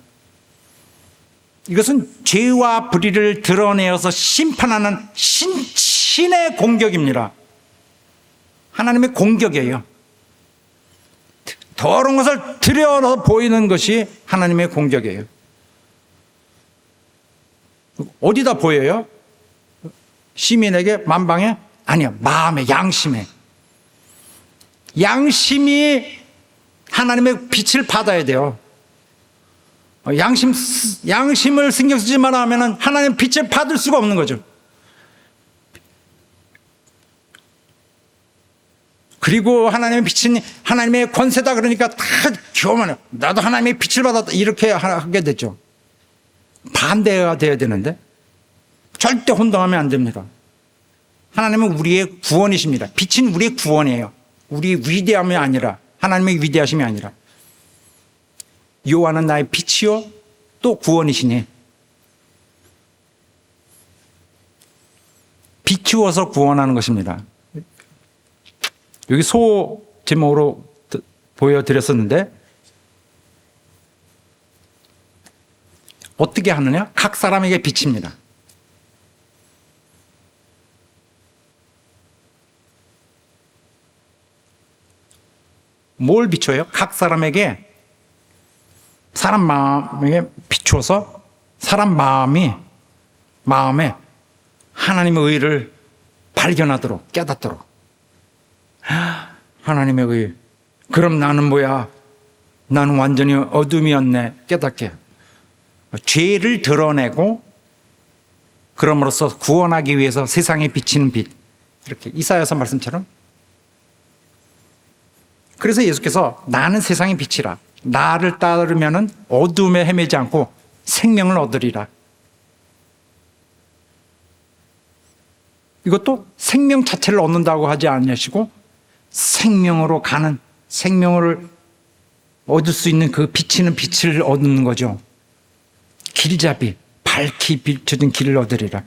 이것은 죄와 불의를 드러내어서 심판하는 신의 공격입니다. 하나님의 공격이에요. 더러운 것을 들여서 보이는 것이 하나님의 공격이에요. 어디다 보여요? 시민에게, 만방에? 아니요, 마음에, 양심에. 양심이 하나님의 빛을 받아야 돼요. 양심을 신경 쓰지 말아 하면은 하나님의 빛을 받을 수가 없는 거죠. 그리고 하나님의 빛은 하나님의 권세다 그러니까 다 교만해요. 나도 하나님의 빛을 받았다, 이렇게 하게 되죠. 반대가 돼야 되는데 절대 혼동하면 안 됩니다. 하나님은 우리의 구원이십니다. 빛은 우리의 구원이에요. 우리 위대함이 아니라, 하나님의 위대하심이 아니라. 여호와는 나의 빛이요 또 구원이시니. 비추어서 구원하는 것입니다. 여기 소 제목으로 보여드렸었는데, 어떻게 하느냐? 각 사람에게 비칩니다. 뭘 비춰요? 각 사람에게, 사람 마음에 비추어서 사람 마음에 하나님의 의를 발견하도록, 깨닫도록. 하나님의 의. 그럼 나는 뭐야? 나는 완전히 어둠이었네. 깨닫게. 죄를 드러내고 그럼으로써 구원하기 위해서 세상에 비치는 빛. 이렇게 이사야서 말씀처럼. 그래서 예수께서 나는 세상의 빛이라. 나를 따르면은 어둠에 헤매지 않고 생명을 얻으리라. 이것도 생명 자체를 얻는다고 하지 않으시고 생명으로 가는, 생명을 얻을 수 있는 그 비치는 빛을 얻는 거죠. 길잡이, 밝히 비춰진 길을 얻으리라.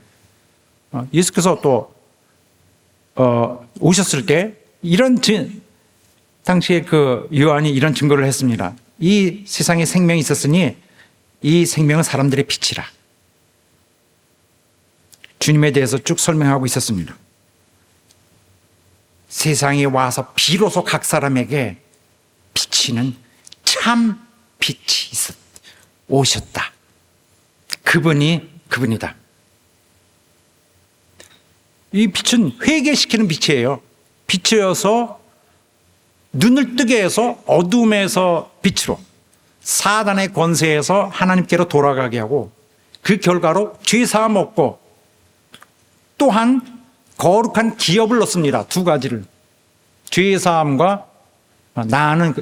예수께서 또 오셨을 때 이런 당시에 그 요한이 이런 증거를 했습니다. 이 세상에 생명이 있었으니 이 생명은 사람들의 빛이라. 주님에 대해서 쭉 설명하고 있었습니다. 세상에 와서 비로소 각 사람에게 비치는 참 빛이 오셨다. 그분이다. 이 빛은 회개시키는 빛이에요. 빛이어서 눈을 뜨게 해서 어둠에서 빛으로, 사단의 권세에서 하나님께로 돌아가게 하고, 그 결과로 죄사함 얻고, 또한 거룩한 기업을 얻습니다. 두 가지를. 죄사함과, 나는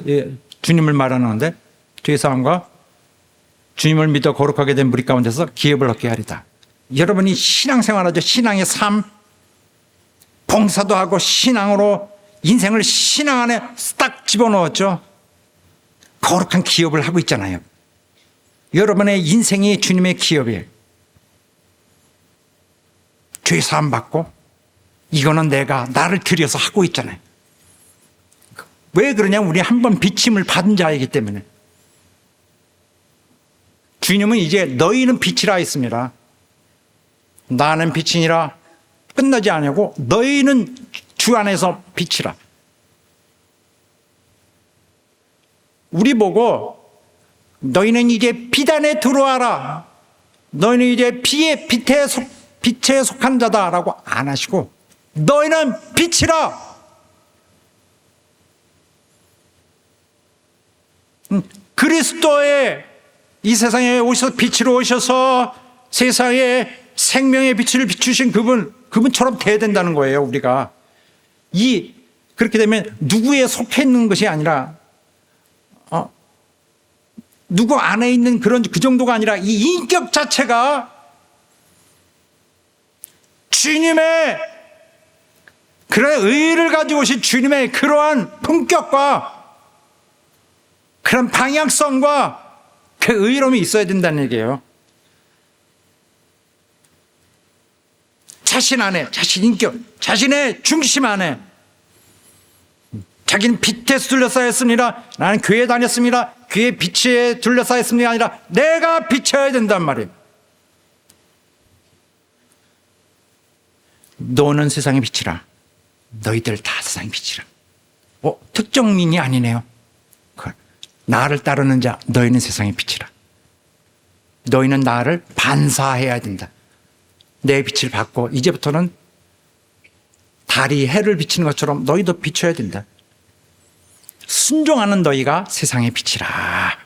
주님을 말하는데, 죄사함과 주님을 믿어 거룩하게 된 무리 가운데서 기업을 얻게 하리다. 여러분이 신앙생활하죠. 신앙의 삶, 봉사도 하고 신앙으로 인생을 신앙 안에 딱 집어넣었죠. 거룩한 기업을 하고 있잖아요. 여러분의 인생이 주님의 기업이에요. 죄 사함 받고 이거는 내가 나를 들여서 하고 있잖아요. 왜 그러냐면 우리 한 번 비침을 받은 자이기 때문에. 주님은 이제 너희는 빛이라 했습니다. 나는 빛이니라 끝나지 아니고 너희는 주 안에서 빛이라. 우리 보고 너희는 이제 빛 안에 들어와라. 너희는 이제 빛에 속한 자다라고 안 하시고 너희는 빛이라. 그리스도의 이 세상에 오셔서 빛으로 오셔서 세상에 생명의 빛을 비추신 그분처럼 돼야 된다는 거예요. 우리가 그렇게 되면 누구에 속해 있는 것이 아니라 누구 안에 있는 그 정도가 아니라 이 인격 자체가 주님의 그런 의를 가지고 오신 주님의 그러한 품격과 그런 방향성과 그 의로움이 있어야 된다는 얘기예요. 자신 안에, 자신 인격, 자신의 중심 안에 자기는 빛에서 둘러싸였습니다. 나는 교회 다녔습니다. 교회 빛에 둘러싸였습니다. 아니라 내가 비춰야 된단 말이에요. 너는 세상의 빛이라. 너희들 다 세상의 빛이라. 특정민이 아니네요. 나를 따르는 자, 너희는 세상의 빛이라. 너희는 나를 반사해야 된다. 내 빛을 받고 이제부터는 달이 해를 비치는 것처럼 너희도 비춰야 된다. 순종하는 너희가 세상의 빛이라.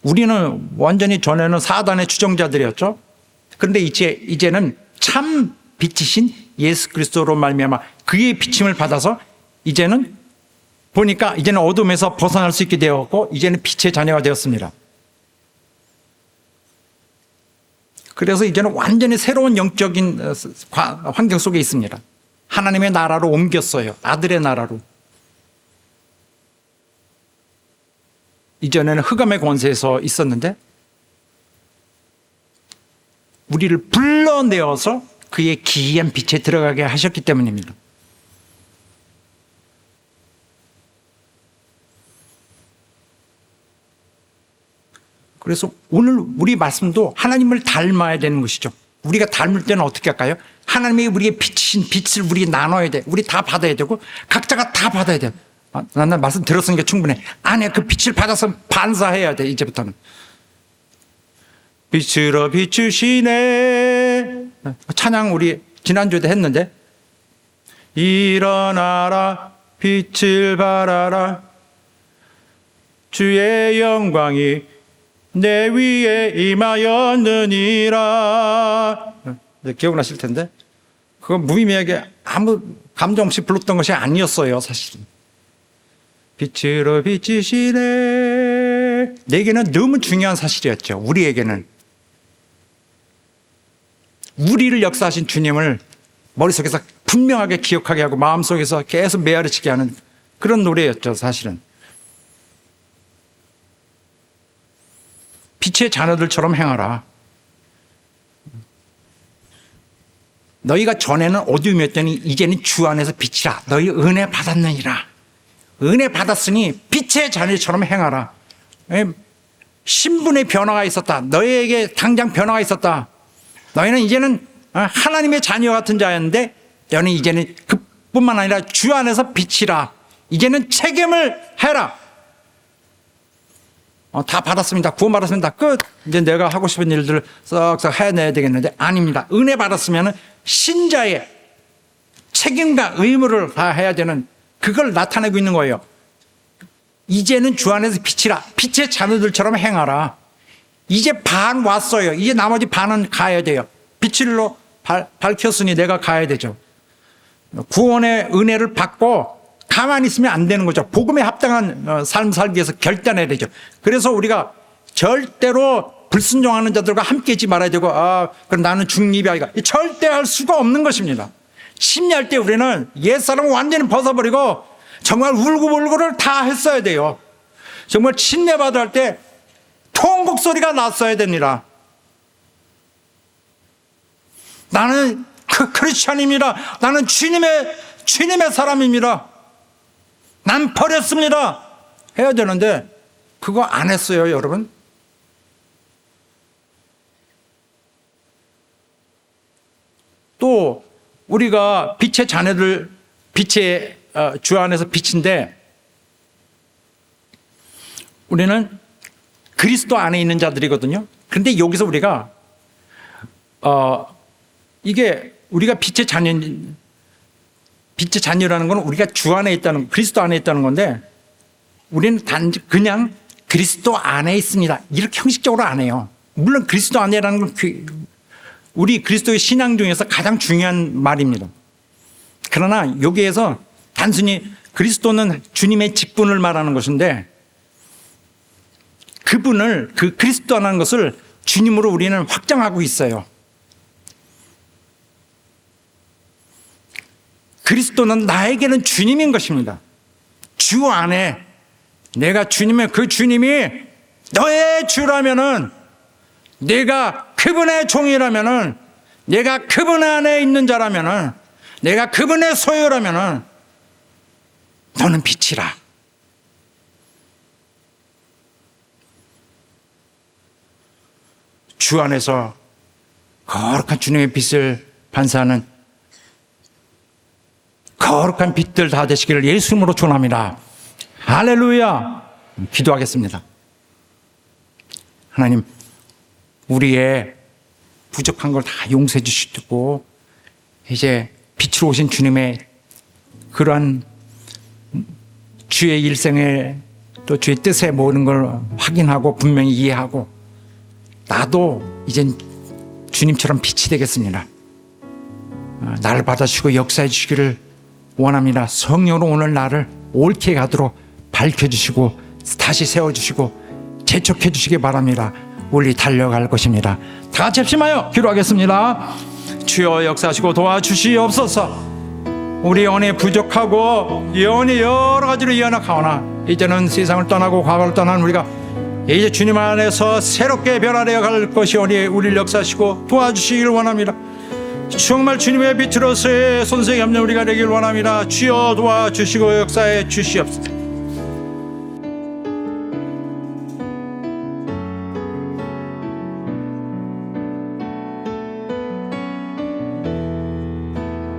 우리는 완전히 전에는 사단의 추종자들이었죠. 그런데 이제는 참 빛이신 예수 그리스도로 말미암아 그의 비침을 받아서 이제는 보니까 이제는 어둠에서 벗어날 수 있게 되었고 이제는 빛의 자녀가 되었습니다. 그래서 이제는 완전히 새로운 영적인 환경 속에 있습니다. 하나님의 나라로 옮겼어요. 아들의 나라로. 이전에는 흑암의 권세에서 있었는데 우리를 불러내어서 그의 기이한 빛에 들어가게 하셨기 때문입니다. 그래서 오늘 우리 말씀도 하나님을 닮아야 되는 것이죠. 우리가 닮을 때는 어떻게 할까요? 하나님이 우리의 빛이신 빛을 우리 나눠야 돼. 우리 다 받아야 되고 각자가 다 받아야 돼. 나는 말씀 들었으니까 충분해. 아니야, 그 빛을 받아서 반사해야 돼. 이제부터는. 빛으로 비추시네. 찬양 우리 지난주에도 했는데 일어나라 빛을 발하라 주의 영광이 내 위에 임하였느니라. 기억나실 텐데 그건 무의미하게 아무 감정 없이 불렀던 것이 아니었어요. 사실은. 빛으로 비치시네. 내게는 너무 중요한 사실이었죠. 우리에게는. 우리를 역사하신 주님을 머릿속에서 분명하게 기억하게 하고 마음속에서 계속 메아리치게 하는 그런 노래였죠. 사실은. 빛의 자녀들처럼 행하라. 너희가 전에는 어둠이었더니 이제는 주 안에서 빛이라. 너희 은혜 받았느니라. 은혜 받았으니 빛의 자녀처럼 행하라. 신분의 변화가 있었다. 너희에게 당장 변화가 있었다. 너희는 이제는 하나님의 자녀 같은 자였는데 너희는 이제는 그뿐만 아니라 주 안에서 빛이라. 이제는 책임을 해라. 다 받았습니다. 구원받았습니다. 끝. 이제 내가 하고 싶은 일들을 썩썩 해내야 되겠는데 아닙니다. 은혜 받았으면 신자의 책임과 의무를 다 해야 되는 그걸 나타내고 있는 거예요. 이제는 주 안에서 빛이라. 빛의 자녀들처럼 행하라. 이제 반 왔어요. 이제 나머지 반은 가야 돼요. 빛으로 밝혔으니 내가 가야 되죠. 구원의 은혜를 받고 가만히 있으면 안 되는 거죠. 복음에 합당한 삶 살기 위해서 결단해야 되죠. 그래서 우리가 절대로 불순종하는 자들과 함께 있지 말아야 되고 그럼 나는 중립이 아니라 절대 할 수가 없는 것입니다. 심리할 때 우리는 옛사람을 완전히 벗어버리고 정말 울고불고를 다 했어야 돼요. 정말 침례받을 할 때 통곡 소리가 났어야 됩니다. 나는 크리스찬입니다. 나는 주님의 사람입니다. 난 버렸습니다 해야 되는데 그거 안 했어요, 여러분. 또 우리가 빛의 자녀들, 빛의 주 안에서 빛인데 우리는 그리스도 안에 있는 자들이거든요. 그런데 여기서 우리가 이게 우리가 빛의 자녀라는 건 우리가 주 안에 있다는, 그리스도 안에 있다는 건데 우리는 그냥 그리스도 안에 있습니다 이렇게 형식적으로 안 해요. 물론 그리스도 안에라는 건 우리 그리스도의 신앙 중에서 가장 중요한 말입니다. 그러나 여기에서 단순히 그리스도는 주님의 직분을 말하는 것인데 그분을, 그 그리스도라는 것을 주님으로 우리는 확정하고 있어요. 그리스도는 나에게는 주님인 것입니다. 주 안에 내가 주님의, 그 주님이 너의 주라면은, 내가 그분의 종이라면은, 내가 그분 안에 있는 자라면은, 내가 그분의 소유라면은 너는 빛이라. 주 안에서 거룩한 주님의 빛을 반사하는 거룩한 빛들 다 되시기를 예수 이름으로 축원합니다. 할렐루야. 기도하겠습니다. 하나님, 우리의 부족한 걸 다 용서해 주시고 이제 빛으로 오신 주님의 그러한 주의 일생에 또 주의 뜻에 모든 걸 확인하고 분명히 이해하고 나도 이젠 주님처럼 빛이 되겠습니다. 나를 받아주시고 역사해 주시기를 원합니다. 성령으로 오늘 나를 옳게 가도록 밝혀주시고 다시 세워주시고 재촉해 주시기 바랍니다. 우리 달려갈 것입니다. 다 같이 합심하여 기도하겠습니다. 주여 역사하시고 도와주시옵소서. 우리 영혼이 부족하고 영혼이 여러 가지로 연약하오나 이제는 세상을 떠나고 과거를 떠난 우리가 이제 주님 안에서 새롭게 변화되어 갈 것이오니 우리를 역사하시고 도와주시길 원합니다. 정말 주님의 빛으로서의 손색 없는 우리가 되길 원합니다. 주여 도와주시고 역사해 주시옵소서.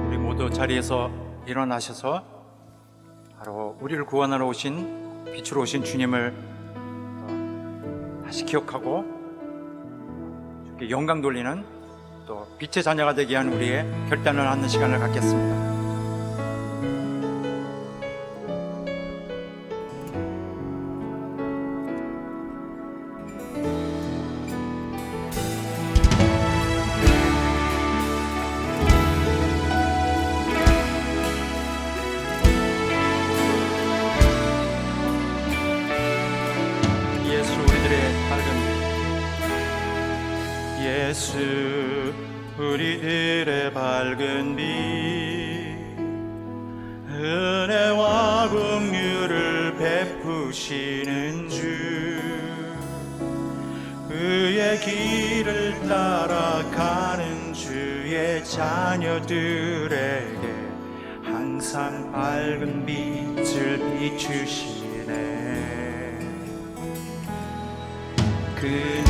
우리 모두 자리에서 일어나셔서 바로 우리를 구원하러 오신 빛으로 오신 주님을 다시 기억하고 영광 돌리는 또 빛의 자녀가 되게 한 우리의 결단을 하는 시간을 갖겠습니다. 예수 우리들의 밝은 빛 은혜와 긍휼을 베푸시는 주 그의 길을 따라가는 주의 자녀들에게 항상 밝은 빛을 비추시네. 그는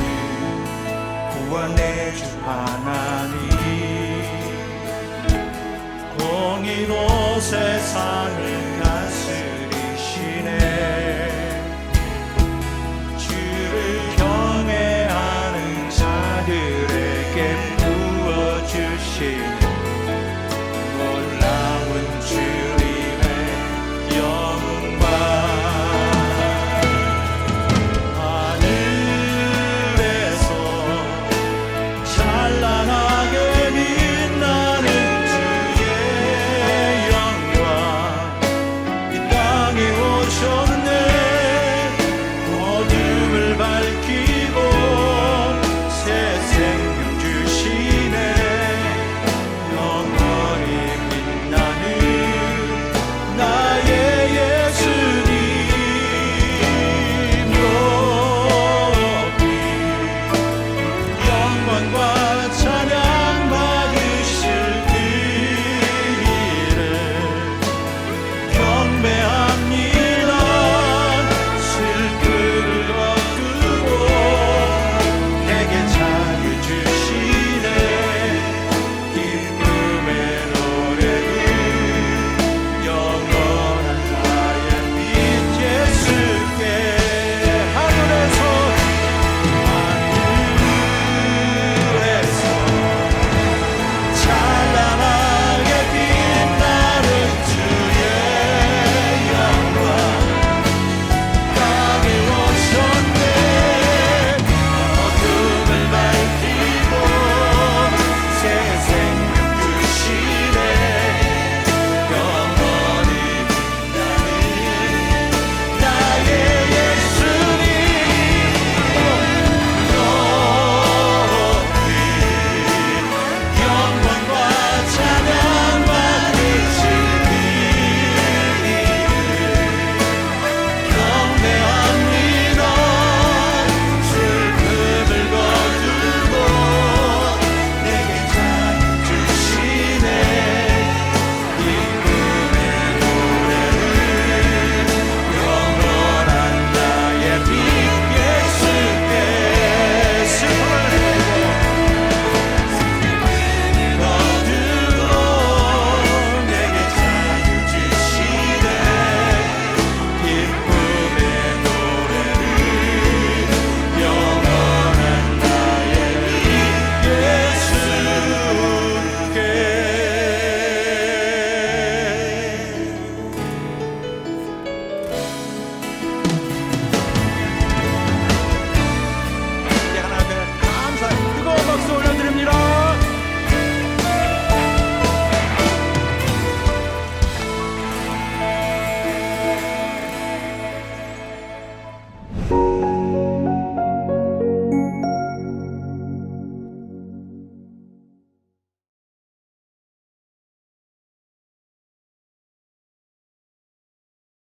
구원의 주 하나님 공의로 세상을 다스리시네. 주를 경외하는 자들에게 부어주시네.